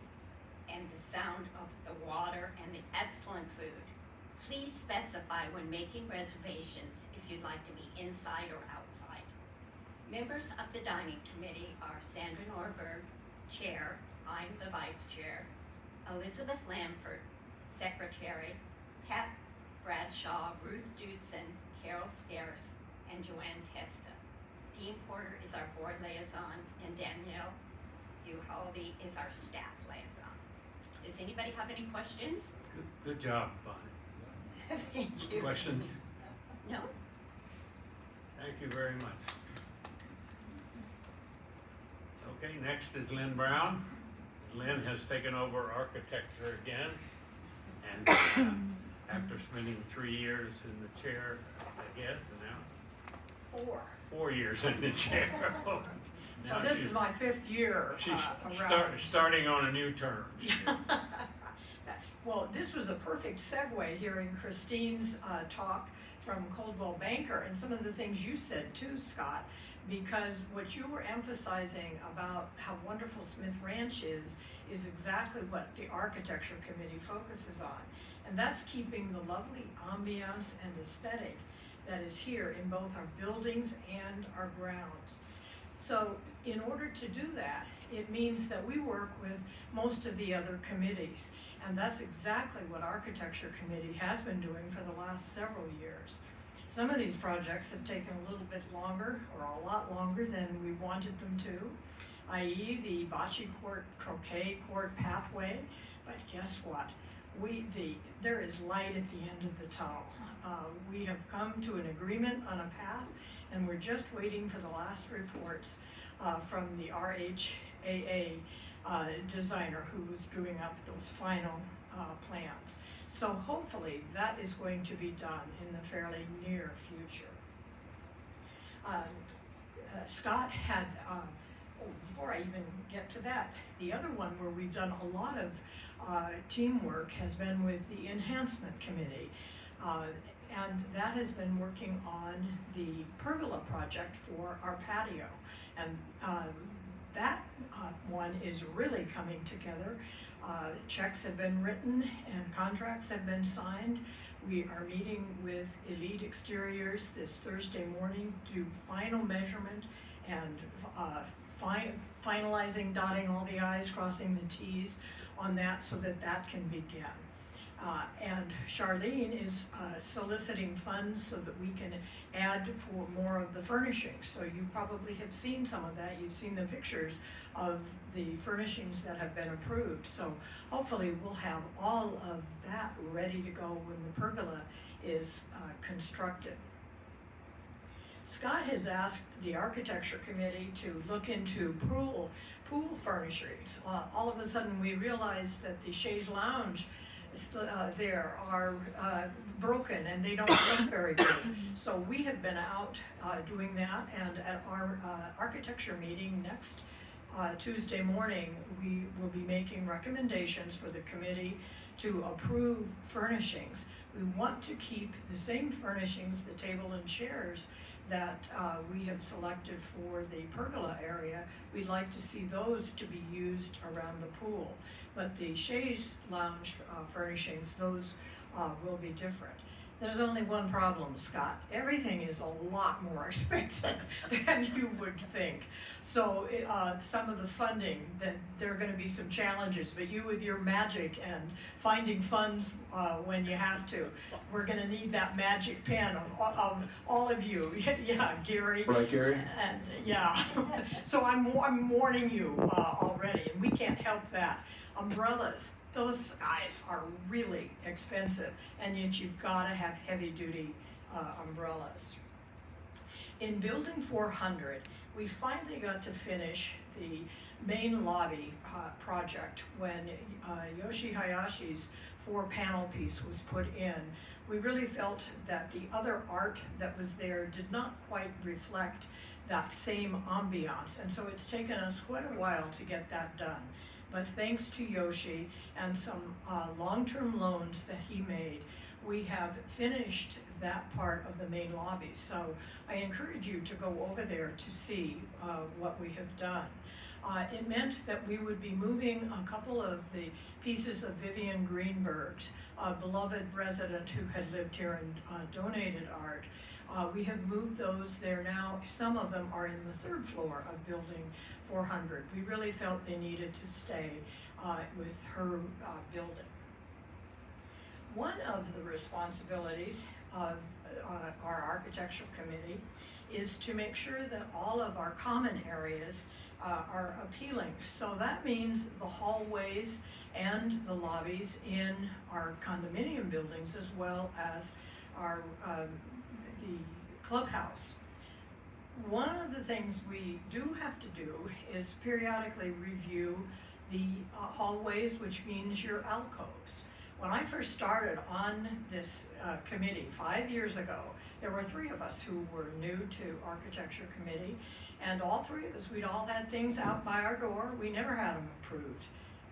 and the sound of the water and the excellent food. Please specify when making reservations if you'd like to be inside or outside. Members of the dining committee are Sandra Norberg, Chair, I'm the Vice Chair, Elizabeth Lampert, Secretary, Pat Bradshaw, Ruth Dudson, Carol Scarce, and Joanne Testa. Dean Porter is our board liaison, and Danielle Uhaldi is our staff liaison. Does anybody have any questions? Good job, Bonnie. Thank you. Questions? No? Thank you very much. Okay, next is Lynn Brown. Lynn has taken over architecture again, and after spending 3 years in the chair, I guess, and now 4 years in the chair. So Now this she's- is my 5th year She's around. starting on a new term. Well, this was a perfect segue, hearing Christine's talk from Coldwell Banker and some of the things you said too, Scott, because what you were emphasizing about how wonderful Smith Ranch is exactly what the architecture committee focuses on. And that's keeping the lovely ambiance and aesthetic that is here in both our buildings and our grounds. So in order to do that, it means that we work with most of the other committees. And that's exactly what Architecture Committee has been doing for the last several years. Some of these projects have taken a little bit longer, or a lot longer than we wanted them to, i.e. the bocce court, croquet court pathway. But guess what? There is light at the end of the tunnel. We have come to an agreement on a path, and we're just waiting for the last reports from the RHAA designer who was drawing up those final plans. So hopefully that is going to be done in the fairly near future. Scott had, before I even get to that, the other one where we've done a lot of teamwork has been with the Enhancement Committee. And that has been working on the pergola project for our patio. And that one is really coming together. Checks have been written and contracts have been signed. We are meeting with Elite Exteriors this Thursday morning to do final measurement and finalizing, dotting all the i's, crossing the t's on that so that that can begin. And Charlene is soliciting funds so that we can add for more of the furnishings. So you probably have seen some of that. You've seen the pictures of the furnishings that have been approved. So hopefully we'll have all of that ready to go when the pergola is constructed. Scott has asked the Architecture Committee to look into pool furnishings. All of a sudden we realized that the chaise lounge there are broken and they don't look very good. So we have been out doing that, and at our architecture meeting next Tuesday morning, we will be making recommendations for the committee to approve furnishings. We want to keep the same furnishings, the table and chairs that we have selected for the pergola area. We'd like to see those to be used around the pool. But the chaise lounge furnishings, those will be different. There's only one problem, Scott. Everything is a lot more expensive than you would think. So some of the funding, that there are gonna be some challenges, but you with your magic and finding funds when you have to, we're gonna need that magic pen of all of you. Yeah, Gary. Right, Gary? And yeah, so I'm warning you already, and we can't help that. Umbrellas. Those guys are really expensive, and yet you've got to have heavy-duty umbrellas. In Building 400, we finally got to finish the main lobby project when Yoshi Hayashi's 4-panel piece was put in. We really felt that the other art that was there did not quite reflect that same ambiance, and so it's taken us quite a while to get that done. But thanks to Yoshi and some long-term loans that he made, we have finished that part of the main lobby. So I encourage you to go over there to see what we have done. It meant that we would be moving a couple of the pieces of Vivian Greenberg's, a beloved resident who had lived here and donated art. We have moved those there now. Some of them are in the 3rd floor of Building 400. We really felt they needed to stay with her building. One of the responsibilities of our architectural committee is to make sure that all of our common areas are appealing. So that means the hallways and the lobbies in our condominium buildings, as well as our the clubhouse. One of the things we do have to do is periodically review the hallways, which means your alcoves. When I first started on this committee 5 years ago, there were 3 of us who were new to architecture committee, and all 3 of us, we'd all had things out by our door. We never had them approved.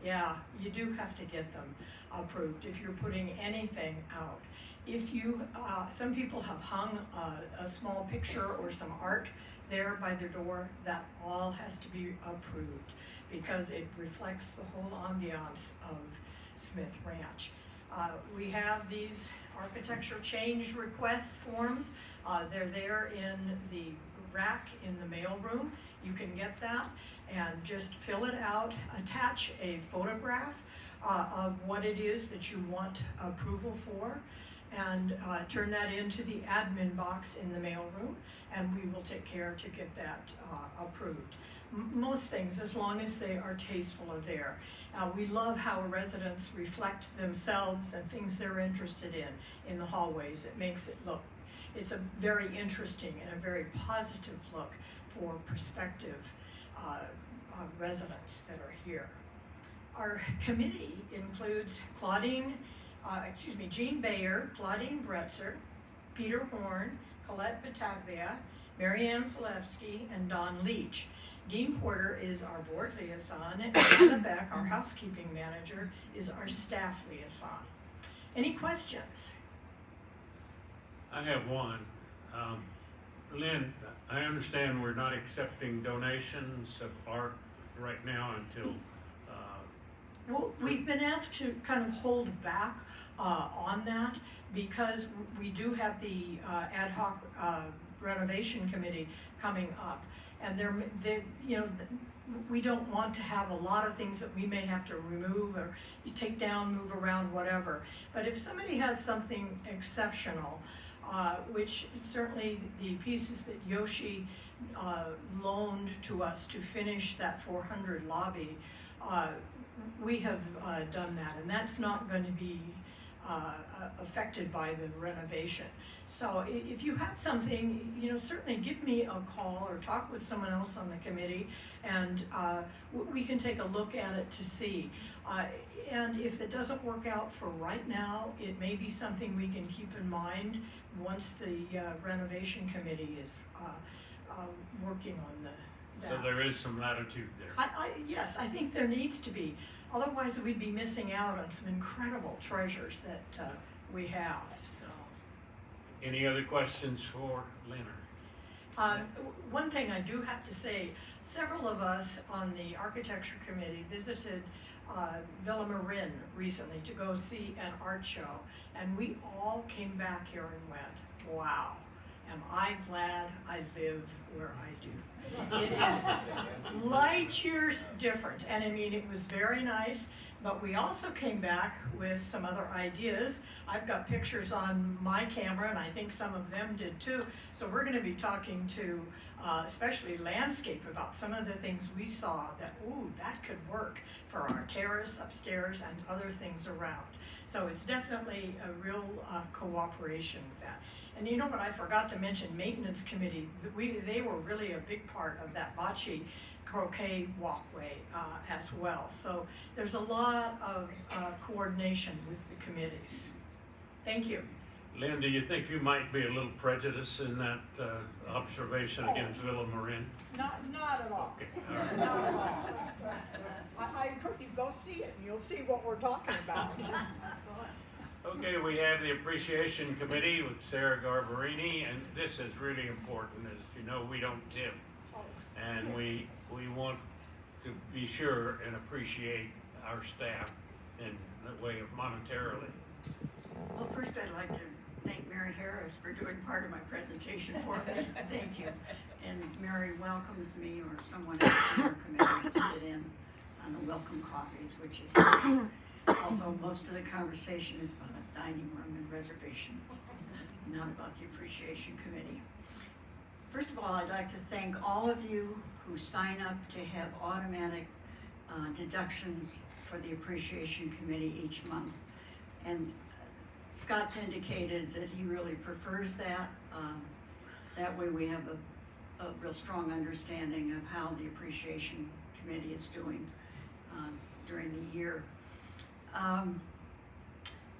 Yeah, you do have to get them approved if you're putting anything out. If you, some people have hung a small picture or some art there by their door, that all has to be approved because it reflects the whole ambiance of Smith Ranch. We have these architecture change request forms. They're there in the rack in the mailroom. You can get that and just fill it out, attach a photograph of what it is that you want approval for, and turn that into the admin box in the mailroom, and we will take care to get that approved. Most things, as long as they are tasteful, are there. We love how residents reflect themselves and things they're interested in the hallways. It makes it look, it's a very interesting and a very positive look for prospective residents that are here. Our committee includes Jean Bayer, Claudine Bretzer, Peter Horn, Colette Battaglia, Marianne Palevsky, and Don Leach. Dean Porter is our board liaison, and Anna Beck, our housekeeping manager, is our staff liaison. Any questions? I have one. Lynn, I understand we're not accepting donations of art right now until Well, we've been asked to kind of hold back on that because we do have the ad hoc renovation committee coming up, and we don't want to have a lot of things that we may have to remove or take down, move around, whatever. But if somebody has something exceptional, which certainly the pieces that Yoshi loaned to us to finish that 400 lobby, we have done that, and that's not going to be affected by the renovation. So if you have something, certainly give me a call or talk with someone else on the committee, and we can take a look at it to see. And if it doesn't work out for right now, it may be something we can keep in mind once the renovation committee is working on So that. there is some latitude there. Yes, I think there needs to be. Otherwise, we'd be missing out on some incredible treasures that we have, so. Any other questions for Leonard? One thing I do have to say, several of us on the architecture committee visited Villa Marin recently to go see an art show, and we all came back here and went, wow, am I glad I live where I do. It is light years different, and I mean, it was very nice, but we also came back with some other ideas. I've got pictures on my camera, and I think some of them did too, so we're gonna be talking to especially landscape about some of the things we saw that, ooh, that could work for our terrace upstairs and other things around. So it's definitely a real cooperation with that. And you know what I forgot to mention, maintenance committee, they were really a big part of that bocce croquet walkway as well. So there's a lot of coordination with the committees. Thank you. Lynn, do you think you might be a little prejudiced in that observation against Villa Marin? Not at all. Okay, all right. Not at all. I encourage you, go see it, and you'll see what we're talking about. Okay, we have the Appreciation Committee with Sarah Garbarini, and this is really important. As you know, we don't tip, and we want to be sure and appreciate our staff in the way of monetarily. Well, first I'd like to thank Mary Harris for doing part of my presentation for me. Thank you. And Mary welcomes me or someone else from our committee to sit in on the welcome coffees, which is nice. Although most of the conversation is about a dining room and reservations, not about the Appreciation Committee. First of all, I'd like to thank all of you who sign up to have automatic deductions for the Appreciation Committee each month. And Scott's indicated that he really prefers that. That way we have a real strong understanding of how the Appreciation Committee is doing during the year.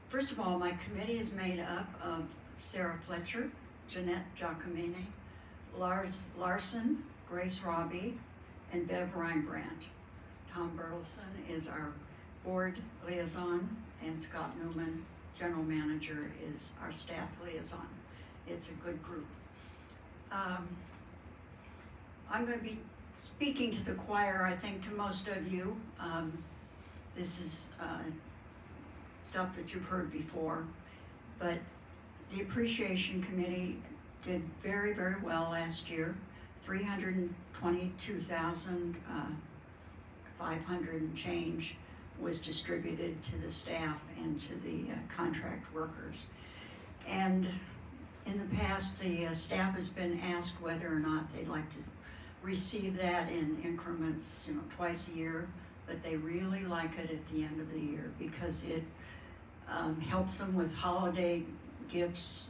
First of all, my committee is made up of Sarah Fletcher, Jeanette Giacomini, Lars Larson, Grace Robbie, and Bev Reinbrandt. Tom Bertelson is our board liaison, and Scott Newman, general manager, is our staff liaison. It's a good group. I'm going to be speaking to the choir, I think, to most of you. This is stuff that you've heard before, but the Appreciation Committee did very, very well last year. $322,500 and change was distributed to the staff and to the contract workers. And in the past, the staff has been asked whether or not they'd like to receive that in increments, twice a year, but they really like it at the end of the year because it helps them with holiday gifts,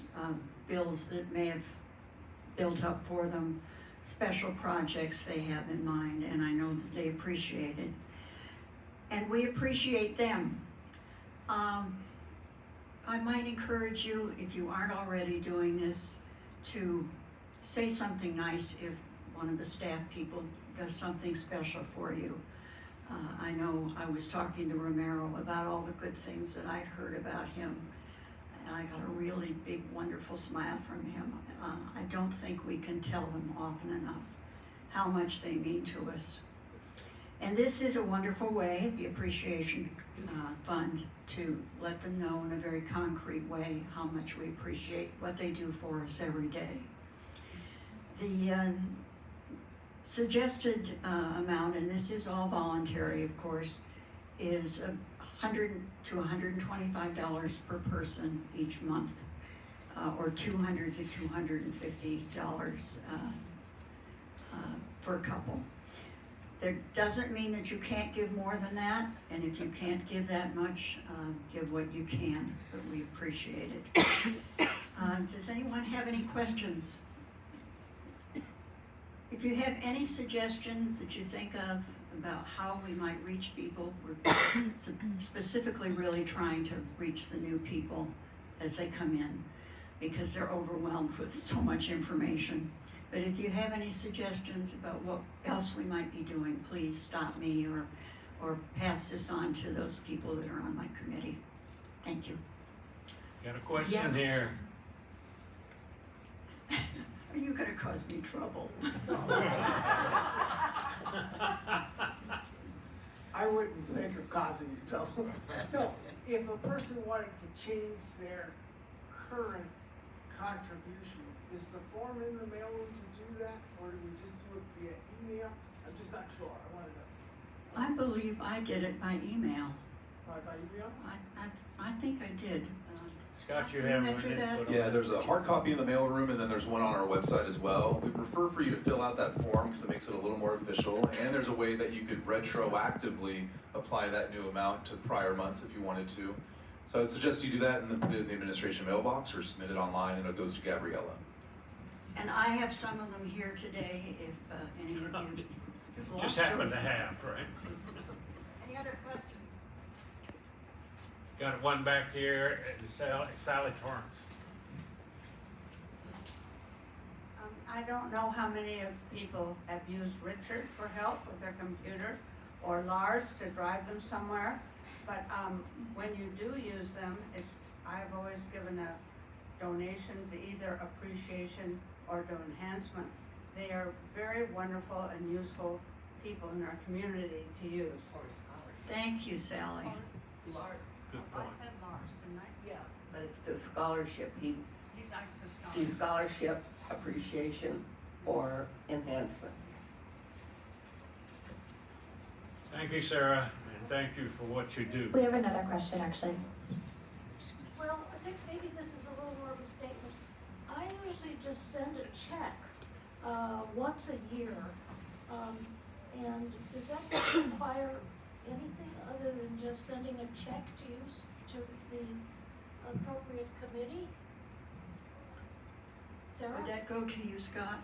bills that may have built up for them, special projects they have in mind, and I know that they appreciate it. And we appreciate them. I might encourage you, if you aren't already doing this, to say something nice if one of the staff people does something special for you. I know I was talking to Romero about all the good things that I'd heard about him, and I got a really big, wonderful smile from him. I don't think we can tell them often enough how much they mean to us. And this is a wonderful way, the Appreciation Fund, to let them know in a very concrete way how much we appreciate what they do for us every day. The suggested amount, and this is all voluntary, of course, is $100 to $125 per person each month, or $200 to $250 for a couple. That doesn't mean that you can't give more than that, and if you can't give that much, give what you can, but we appreciate it. Does anyone have any questions? If you have any suggestions that you think of about how we might reach people, we're specifically really trying to reach the new people as they come in, because they're overwhelmed with so much information. But if you have any suggestions about what else we might be doing, please stop me or pass this on to those people that are on my committee. Thank you. Got a question Yes. here. Are you gonna cause me trouble? I wouldn't think of causing you trouble. No, if a person wanted to change their current contribution, is the form in the mailroom to do that, or do we just do it via email? I'm just not sure, I wanted to. I believe I did it by email. By email? I think I did. Scott, you Can have answer one that? input on Yeah, that? there's a hard copy in the mailroom, and then there's one on our website as well. We prefer for you to fill out that form because it makes it a little more official, and there's a way that you could retroactively apply that new amount to prior months if you wanted to. So I'd suggest you do that and then put it in the administration mailbox or submit it online, and it goes to Gabriella. And I have some of them here today if any of you have Just lost happen yours. to have, right? Any other questions? Got one back here, Sally Torrance. I don't know how many of people have used Richard for help with their computer or Lars to drive them somewhere, but when you do use them, I've always given a donation to either appreciation or to enhancement. They are very wonderful and useful people in our community to use. Thank you, Sally. Good I point. said Lars, didn't I? Yeah, but it's to scholarship, He likes to scholarship, appreciation, or enhancement. Thank you, Sarah, and thank you for what you do. We have another question, actually. Well, I think maybe this is a little more of a statement. I usually just send a check once a year. And does that require anything other than just sending a check to use to the appropriate committee? Sarah? Would that go to you, Scott?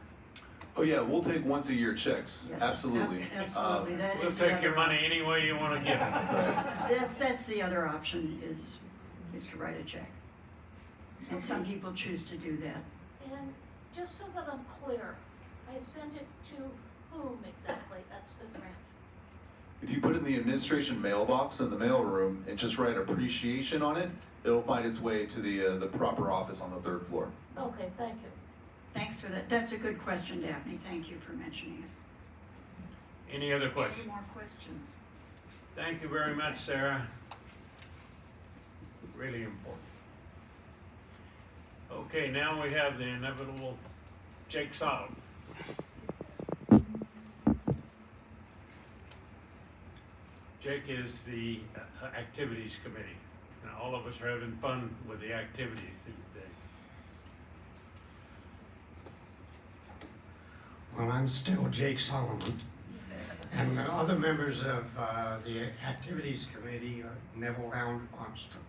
Oh yeah, we'll take once a year checks. Yes, Absolutely. Absolutely, that We'll is the take your other- money any way you want to give it. That's the other option is to write a check. And some people choose to do that. And just so that I'm clear, I send it to whom exactly at Smith Ranch? If you put it in the administration mailbox in the mailroom and just write appreciation on it, it'll find its way to the proper office on the 3rd floor. Okay, thank you. Thanks for that. That's a good question, Daphne. Thank you for mentioning it. Any other Any questions? more questions? Thank you very much, Sarah. Really important. Okay, now we have the inevitable Jake Solomon. Jake is the activities committee. Now, all of us are having fun with the activities these days. Well, I'm still Jake Solomon. And the other members of the Activities Committee are Neville Round Armstrong,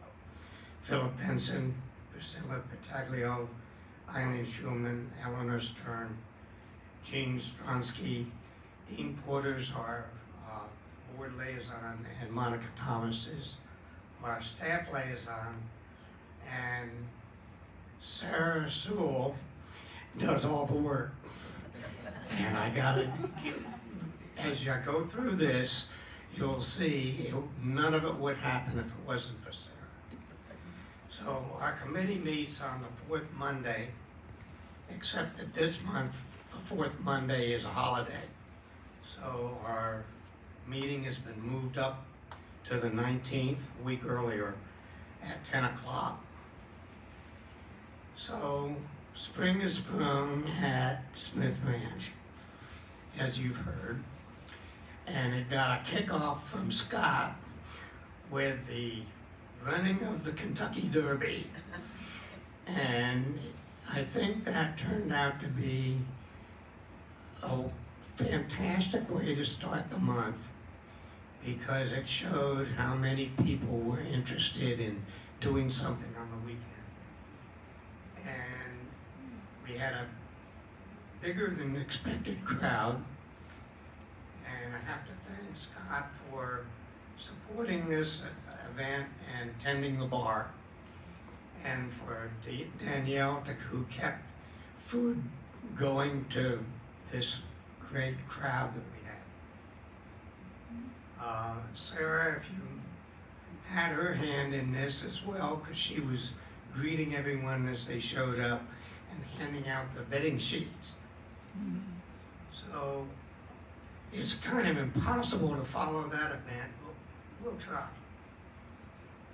Philip Benson, Priscilla Pataglio, Eileen Schulman, Eleanor Stern, Jean Stronsky, Dean Porter's our board liaison, and Monica Thomas is our staff liaison, and Sarah Sewell does all the work. And I gotta, as you go through this, you'll see none of it would happen if it wasn't for Sarah. So our committee meets on the 4th Monday, except that this month, the 4th Monday is a holiday. So our meeting has been moved up to the 19th, a week earlier, at 10 o'clock. So spring is sprung at Smith Ranch, as you've heard. And it got a kickoff from Scott with the running of the Kentucky Derby. And I think that turned out to be a fantastic way to start the month because it showed how many people were interested in doing something on the weekend. And we had a bigger than expected crowd. And I have to thank Scott for supporting this event and tending the bar. And for Danielle, who kept food going to this great crowd that we had. Sarah, if you had her hand in this as well, because she was greeting everyone as they showed up and handing out the bidding sheets. So it's kind of impossible to follow that event, but we'll try.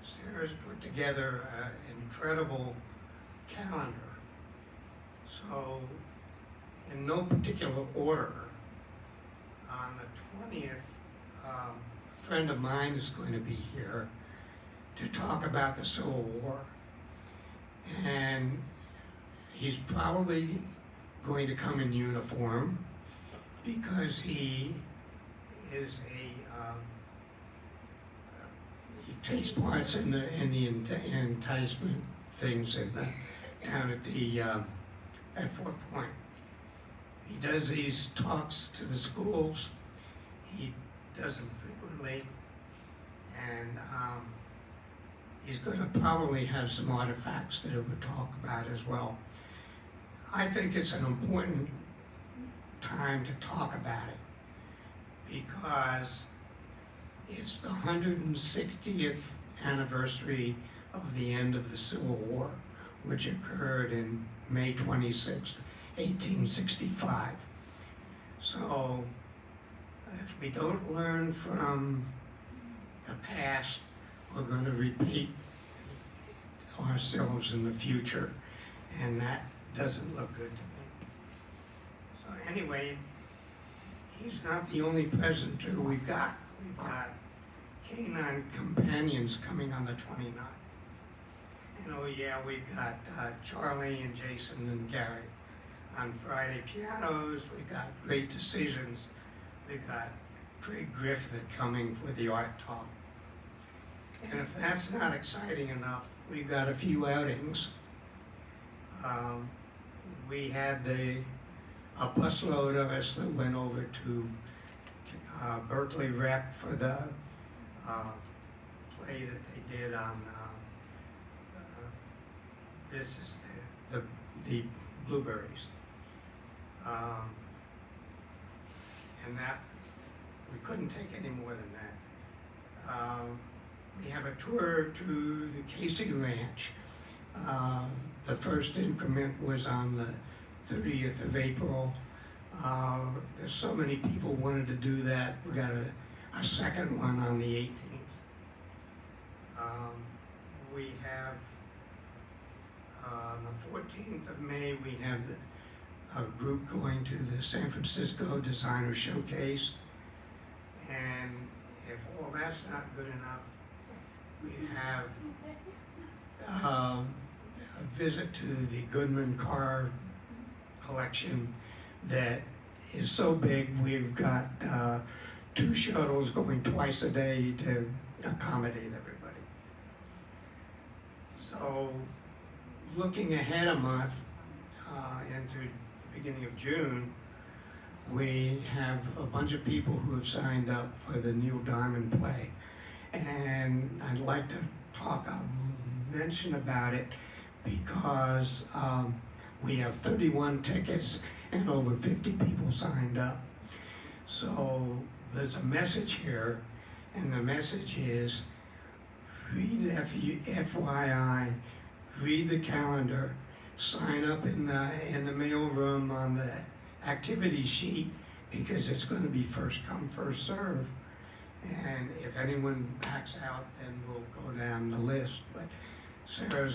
Sarah's put together an incredible calendar. So in no particular order, on the 20th, a friend of mine is going to be here to talk about the Civil War. And he's probably going to come in uniform because he is he takes parts in the enticement things down at the at Fort Point. He does these talks to the schools. He does them frequently, and he's going to probably have some artifacts that he would talk about as well. I think it's an important time to talk about it because it's the 160th anniversary of the end of the Civil War, which occurred in May 26th, 1865. So if we don't learn from the past, we're going to repeat ourselves in the future, and that doesn't look good to me. So anyway, he's not the only presenter we've got. We've got Canine Companions coming on the 29th. And oh yeah, we've got Charlie and Jason and Gary on Friday pianos. We've got Great Decisions. We've got Craig Griffith coming for the art talk. And if that's not exciting enough, we've got a few outings. We had a busload of us that went over to Berkeley Rep for the play that they did on this is the blueberries. And that, we couldn't take any more than that. We have a tour to the Casey Ranch. The first increment was on the 30th of April. There's so many people wanted to do that. We got a second one on the 18th. We have on the 14th of May, we have a group going to the San Francisco Designer Showcase. And if all that's not good enough, we have a visit to the Goodman car collection that is so big, we've got 2 shuttles going twice a day to accommodate everybody. So looking ahead a month into the beginning of June, we have a bunch of people who have signed up for the Neil Diamond play. And I'd like to mention about it because we have 31 tickets and over 50 people signed up. So there's a message here, and the message is, read FYI, read the calendar, sign up in the mail room on the activity sheet because it's going to be first come, first serve. And if anyone backs out, then we'll go down the list. But Sarah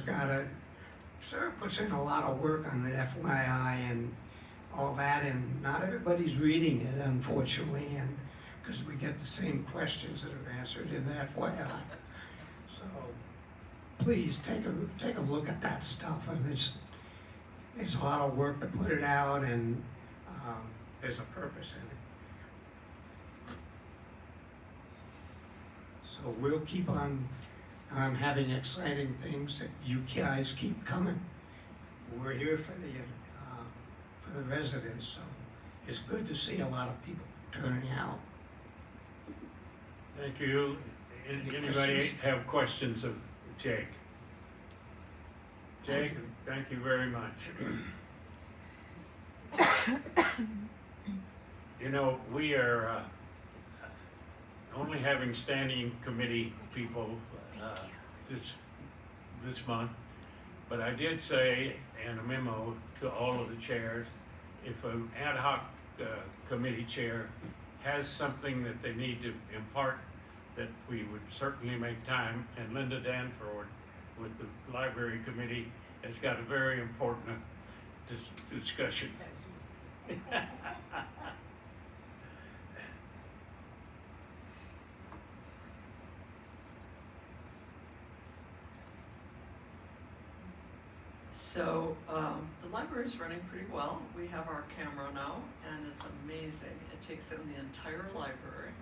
puts in a lot of work on the FYI and all that, and not everybody's reading it, unfortunately, and because we get the same questions that are answered in the FYI. So please take a look at that stuff. And it's a lot of work to put it out, and there's a purpose in it. So we'll keep on having exciting things if you guys keep coming. We're here for the residents, so it's good to see a lot of people turning out. Thank you. Anybody have questions of Jake? Jake, thank you very much. You know, we are only having standing committee people this month, but I did say in a memo to all of the chairs, if an ad hoc committee chair has something that they need to impart, that we would certainly make time. And Linda Danford with the library committee has got a very important discussion. So the library's running pretty well. We have our camera now, and it's amazing. It takes in the entire library,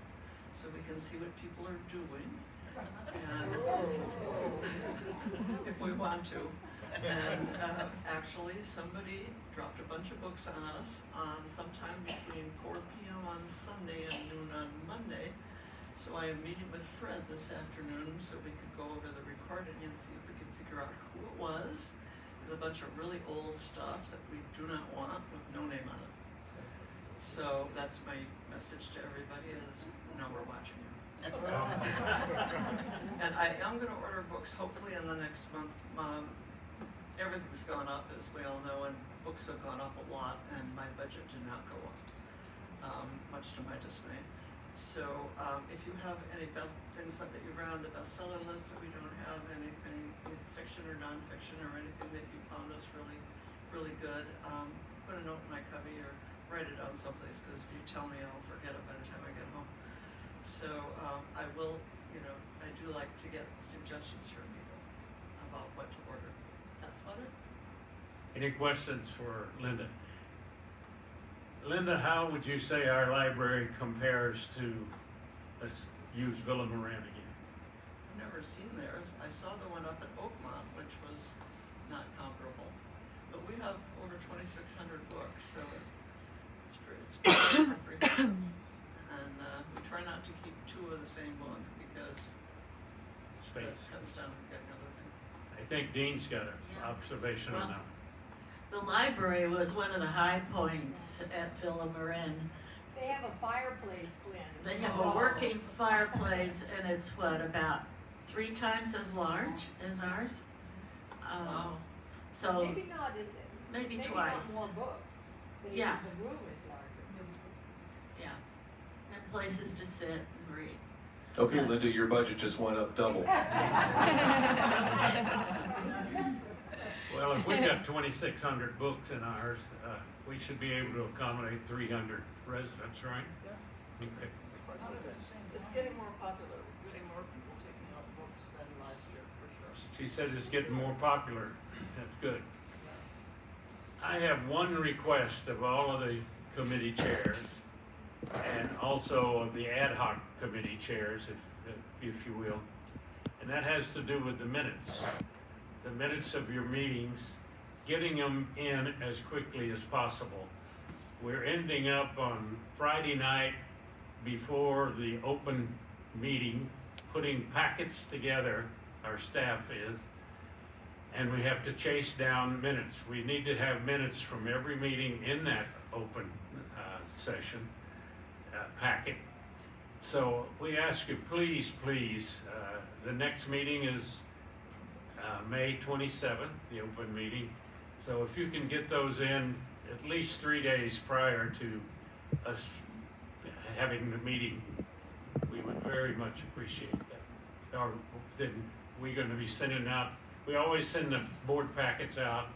so we can see what people are doing, and if we want to. And actually, somebody dropped a bunch of books on us on sometime between 4 p.m. on Sunday and noon on Monday. So I am meeting with Fred this afternoon so we could go over the recording and see if we can figure out who it was. There's a bunch of really old stuff that we do not want with no name on it. So that's my message to everybody is, no, we're watching you. And I am gonna order books hopefully in the next month. Everything's gone up, as we all know, and books have gone up a lot, and my budget did not go up, much to my dismay. So if you have any things that you ran on the bestseller list that we don't have, anything fiction or nonfiction or anything that you found us really, really good, put a note in my cubby or write it down someplace, because if you tell me, I'll forget it by the time I get home. So I will, I do like to get suggestions from people about what to order. That's about it. Any questions for Linda? Linda, how would you say our library compares to, let's use Villa Moran again? I've never seen theirs. I saw the one up at Oakmont, which was not comparable. But we have over 2,600 books, so it's pretty comprehensive. And we try not to keep two of the same book because Space. that cuts down on getting other things. I think Dean's got an observation on Well, that. The library was one of the high points at Villa Marin. They have a fireplace, Glenn. They have a working fireplace, and it's what, about 3 times as large as ours? So Maybe not, maybe maybe twice. not more books, but Yeah. even the room is larger. Yeah, and places to sit and read. Okay, Linda, your budget just went up double. Well, if we've got 2,600 books in ours, we should be able to accommodate 300 residents, right? Yeah. Okay. It's getting more popular. We're getting more people taking out books than last year, for sure. She says it's getting more popular. That's good. I have one request of all of the committee chairs and also of the ad hoc committee chairs, if you will. And that has to do with the minutes. The minutes of your meetings, getting them in as quickly as possible. We're ending up on Friday night before the open meeting, putting packets together, our staff is, and we have to chase down minutes. We need to have minutes from every meeting in that open session packet. So we ask you, please, the next meeting is May 27th, the open meeting. So if you can get those in at least 3 days prior to us having the meeting, we would very much appreciate that. Or then we're going to be sending out, we always send the board packets out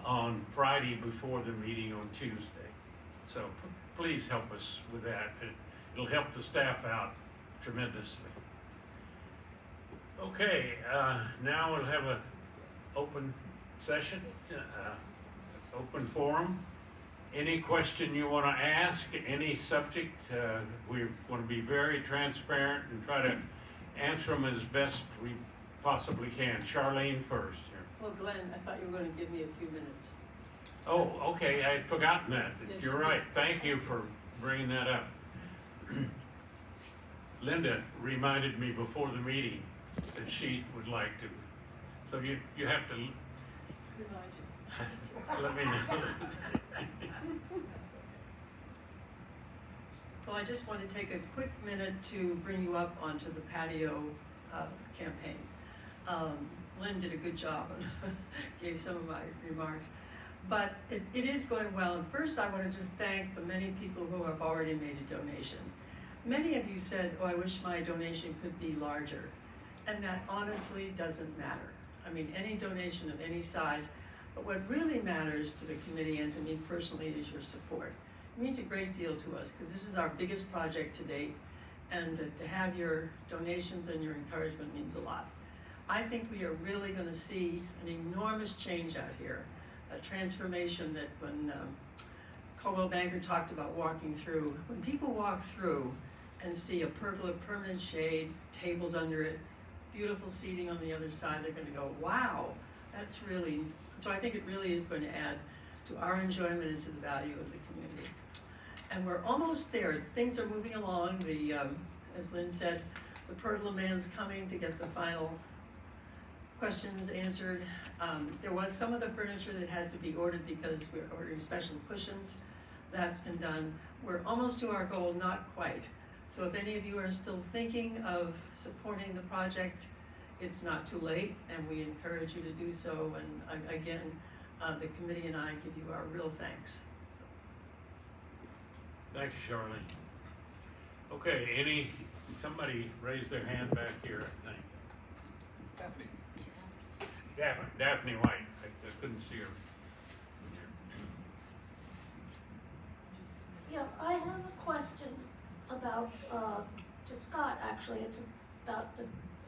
on Friday before the meeting on Tuesday. So please help us with that. It'll help the staff out tremendously. Okay, now we'll have an open session, open forum. Any question you want to ask, any subject, we want to be very transparent and try to answer them as best we possibly can. Charlene first. Well, Glenn, I thought you were going to give me a few minutes. Oh, okay, I had forgotten that. You're right. Thank you for bringing that up. Linda reminded me before the meeting that she would like to. So you have to, Let me know. Well, I just want to take a quick minute to bring you up onto the patio campaign. Lynn did a good job and gave some of my remarks. But it is going well. And first, I want to just thank the many people who have already made a donation. Many of you said, oh, I wish my donation could be larger. And that honestly doesn't matter. I mean, any donation of any size. But what really matters to the committee and to me personally is your support. It means a great deal to us because this is our biggest project to date. And to have your donations and your encouragement means a lot. I think we are really going to see an enormous change out here. A transformation that when Coldwell Banker talked about walking through, when people walk through and see a pergola, permanent shade, tables under it, beautiful seating on the other side, they're going to go, wow, that's really, so I think it really is going to add to our enjoyment and to the value of the community. And we're almost there. Things are moving along. The, as Lynn said, the pergola man's coming to get the final questions answered. There was some of the furniture that had to be ordered because we're ordering special cushions. That's been done. We're almost to our goal, not quite. So if any of you are still thinking of supporting the project, it's not too late, and we encourage you to do so. And again, the committee and I give you our real thanks. Thank you, Charlene. Okay, somebody raised their hand back here, I think. Daphne White, I couldn't see her. Yeah, I have a question about, to Scott, actually. It's about the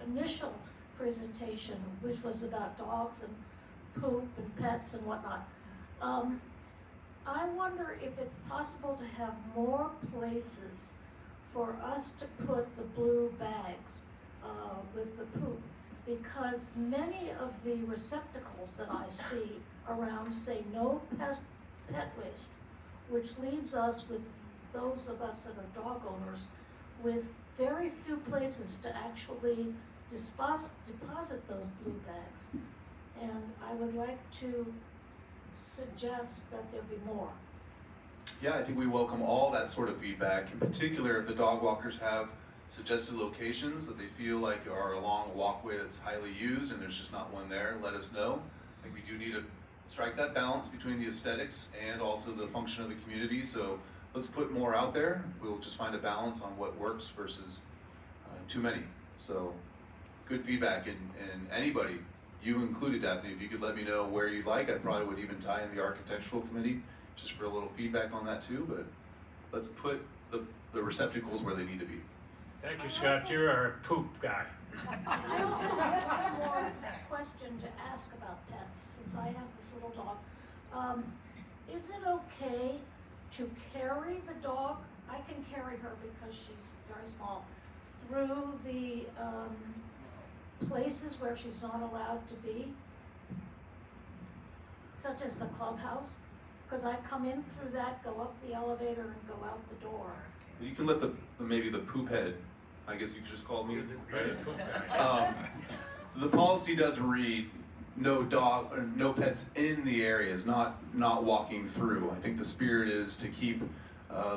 initial presentation, which was about dogs and poop and pets and whatnot. I wonder if it's possible to have more places for us to put the blue bags with the poop, because many of the receptacles that I see around say no pet waste, which leaves us with those of us that are dog owners with very few places to actually deposit those blue bags. And I would like to suggest that there be more. Yeah, I think we welcome all that sort of feedback. In particular, if the dog walkers have suggested locations that they feel like are along a walkway that's highly used and there's just not one there, let us know. I think we do need to strike that balance between the aesthetics and also the function of the community. So let's put more out there. We'll just find a balance on what works versus too many. So good feedback, and anybody, you included, Daphne, if you could let me know where you'd like, I probably would even tie in the architectural committee just for a little feedback on that too, but let's put the receptacles where they need to be. Thank you, Scott. You're our poop guy. I also have one more question to ask about pets, since I have this little dog. Is it okay to carry the dog? I can carry her because she's very small, through the places where she's not allowed to be, such as the clubhouse? Because I come in through that, go up the elevator, and go out the door. You can let maybe the poop head, I guess you just called me, right? The policy does read no dog or no pets in the areas, not walking through. I think the spirit is to keep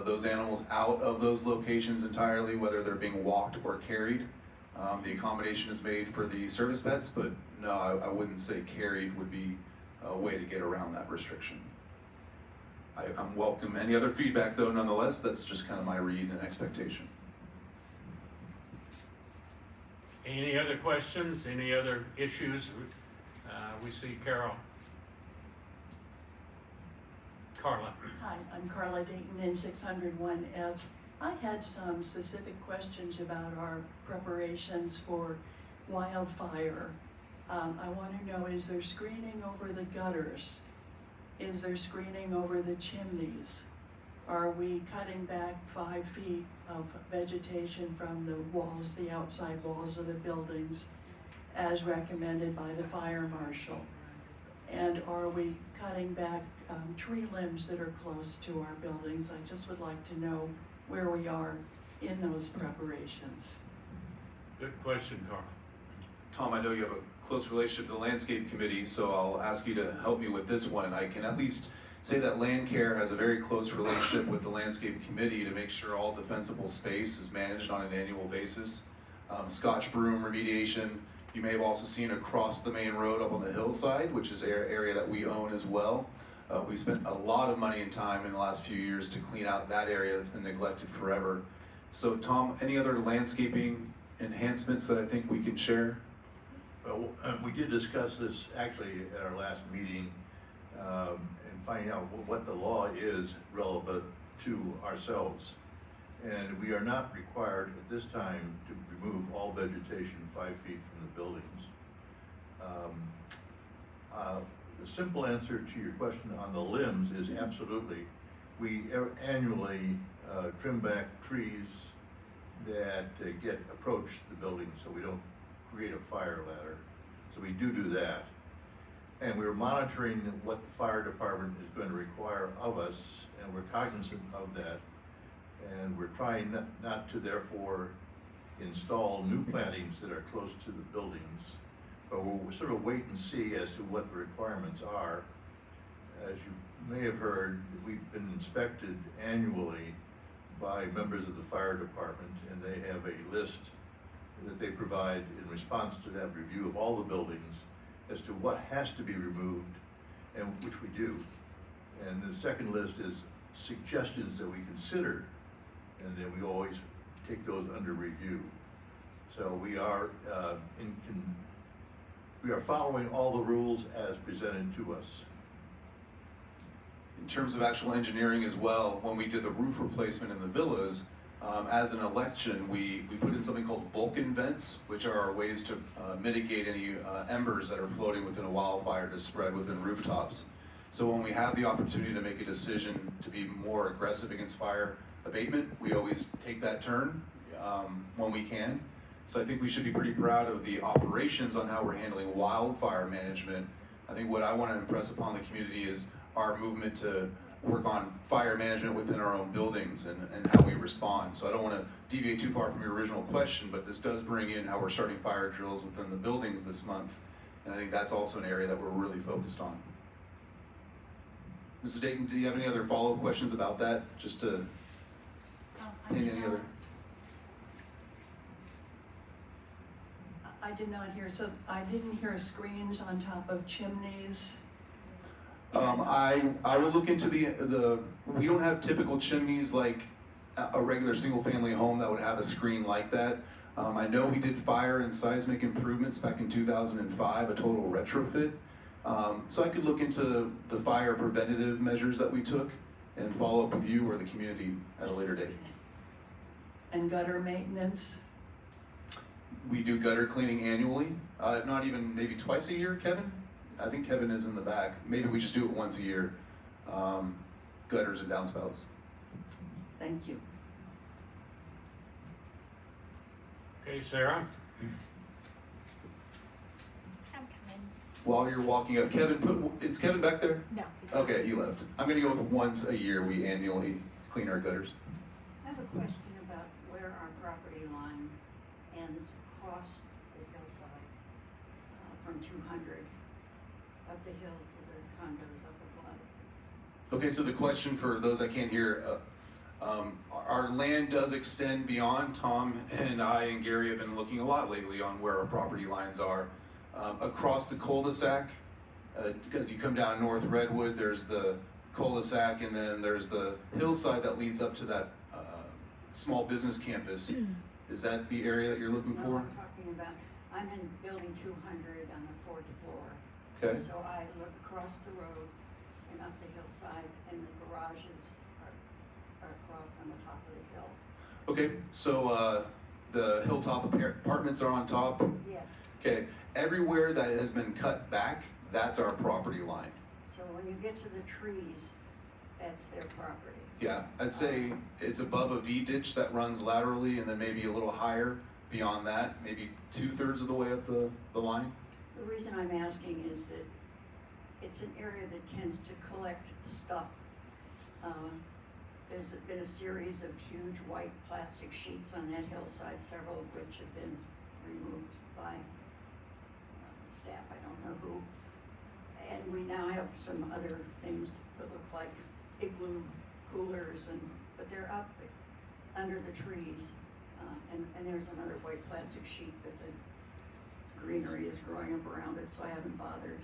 those animals out of those locations entirely, whether they're being walked or carried. The accommodation is made for the service pets, but no, I wouldn't say carried would be a way to get around that restriction. I'm welcome any other feedback though, nonetheless. That's just kind of my read and expectation. Any other questions? Any other issues? We see Carla. Hi, I'm Carla Dayton, N601S. I had some specific questions about our preparations for wildfire. I want to know, is there screening over the gutters? Is there screening over the chimneys? Are we cutting back 5 feet of vegetation from the walls, the outside walls of the buildings, as recommended by the fire marshal? And are we cutting back tree limbs that are close to our buildings? I just would like to know where we are in those preparations. Good question, Carla. Tom, I know you have a close relationship to the landscape committee, so I'll ask you to help me with this one. I can at least say that Land Care has a very close relationship with the landscape committee to make sure all defensible space is managed on an annual basis. Scotch broom remediation, you may have also seen across the main road up on the hillside, which is an area that we own as well. We spent a lot of money and time in the last few years to clean out that area that's been neglected forever. So Tom, any other landscaping enhancements that I think we can share? Well, we did discuss this actually at our last meeting, and finding out what the law is relevant to ourselves. And we are not required at this time to remove all vegetation 5 feet from the buildings. The simple answer to your question on the limbs is absolutely. We annually trim back trees that approach the building so we don't create a fire ladder. So we do that. And we're monitoring what the fire department is going to require of us, and we're cognizant of that. And we're trying not to therefore install new plantings that are close to the buildings, but we'll sort of wait and see as to what the requirements are. As you may have heard, we've been inspected annually by members of the fire department, and they have a list that they provide in response to that review of all the buildings as to what has to be removed, and which we do. And the second list is suggestions that we consider, and then we always take those under review. So we are we are following all the rules as presented to us. In terms of actual engineering as well, when we did the roof replacement in the villas, as an election, we put in something called Vulcan vents, which are ways to mitigate any embers that are floating within a wildfire to spread within rooftops. So when we have the opportunity to make a decision to be more aggressive against fire abatement, we always take that turn when we can. So I think we should be pretty proud of the operations on how we're handling wildfire management. I think what I want to impress upon the community is our movement to work on fire management within our own buildings and how we respond. So I don't want to deviate too far from your original question, but this does bring in how we're starting fire drills within the buildings this month. And I think that's also an area that we're really focused on. Mrs. Dayton, do you have any other follow-up questions about that? Just to, any other? I did not hear, so I didn't hear screens on top of chimneys. I will look into we don't have typical chimneys like a regular single family home that would have a screen like that. I know we did fire and seismic improvements back in 2005, a total retrofit. So I could look into the fire preventative measures that we took and follow up with you or the community at a later date. And gutter maintenance? We do gutter cleaning annually, not even maybe twice a year, Kevin? I think Kevin is in the back. Maybe we just do it once a year. Gutters and downspouts. Thank you. Okay, Sarah? I'm coming. While you're walking up, Kevin, is Kevin back there? No. Okay, he left. I'm gonna go with once a year we annually clean our gutters. I have a question about where our property line ends across the hillside from 200 up the hill to the condos up above. Okay, so the question for those that can't hear, our land does extend beyond. Tom and I and Gary have been looking a lot lately on where our property lines are. Across the cul-de-sac, because you come down North Redwood, there's the cul-de-sac, and then there's the hillside that leads up to that small business campus. Is that the area that you're looking for? I'm talking about, I'm in building 200 on the 4th floor. Okay. So I look across the road and up the hillside, and the garages are across on the top of the hill. Okay, so the hilltop apartments are on top. Yes. Okay, everywhere that has been cut back, that's our property line. So when you get to the trees, that's their property. Yeah, I'd say it's above a V ditch that runs laterally, and then maybe a little higher beyond that, maybe 2/3 of the way up the line. The reason I'm asking is that it's an area that tends to collect stuff. There's been a series of huge white plastic sheets on that hillside, several of which have been removed by And we now have some other things that look like igloo coolers but they're up under the trees. And there's another white plastic sheet that the greenery is growing up around it, so I haven't bothered.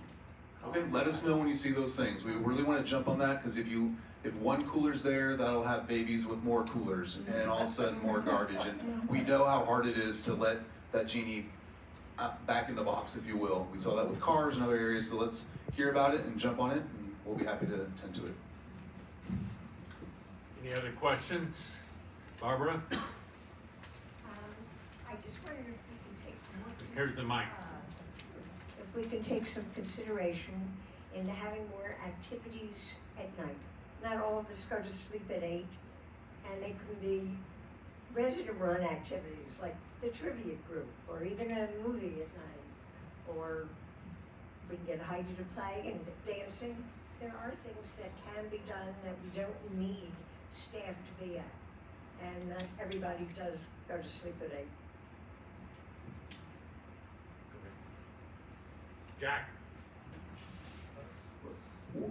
Okay, let us know when you see those things. We really want to jump on that, because if one cooler's there, that'll have babies with more coolers, and all of a sudden more garbage. And we know how hard it is to let that genie back in the box, if you will. We saw that with cars and other areas, so let's hear about it and jump on it, and we'll be happy to attend to it. Any other questions? Barbara? I just wonder if we can take more. Here's the mic. If we can take some consideration into having more activities at night. Not all of us go to sleep at 8, and they can be resident-run activities like the trivia group, or even a movie at night, or we can get Heidi to play and dancing. There are things that can be done that we don't need staff to be at, and not everybody does go to sleep at 8. Jack?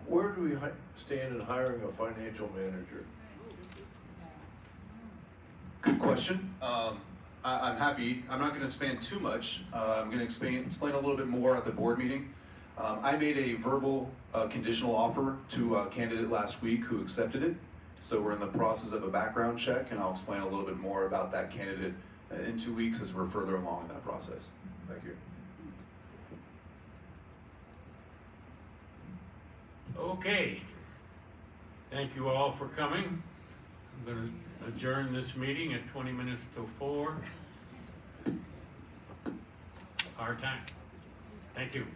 Where do we stand in hiring a financial manager? Good question. I'm happy. I'm not going to expand too much. I'm going to explain a little bit more at the board meeting. I made a verbal conditional offer to a candidate last week who accepted it. So we're in the process of a background check, and I'll explain a little bit more about that candidate in 2 weeks as we're further along in that process. Thank you. Okay. Thank you all for coming. I'm going to adjourn this meeting at 20 minutes till 4. Our time. Thank you.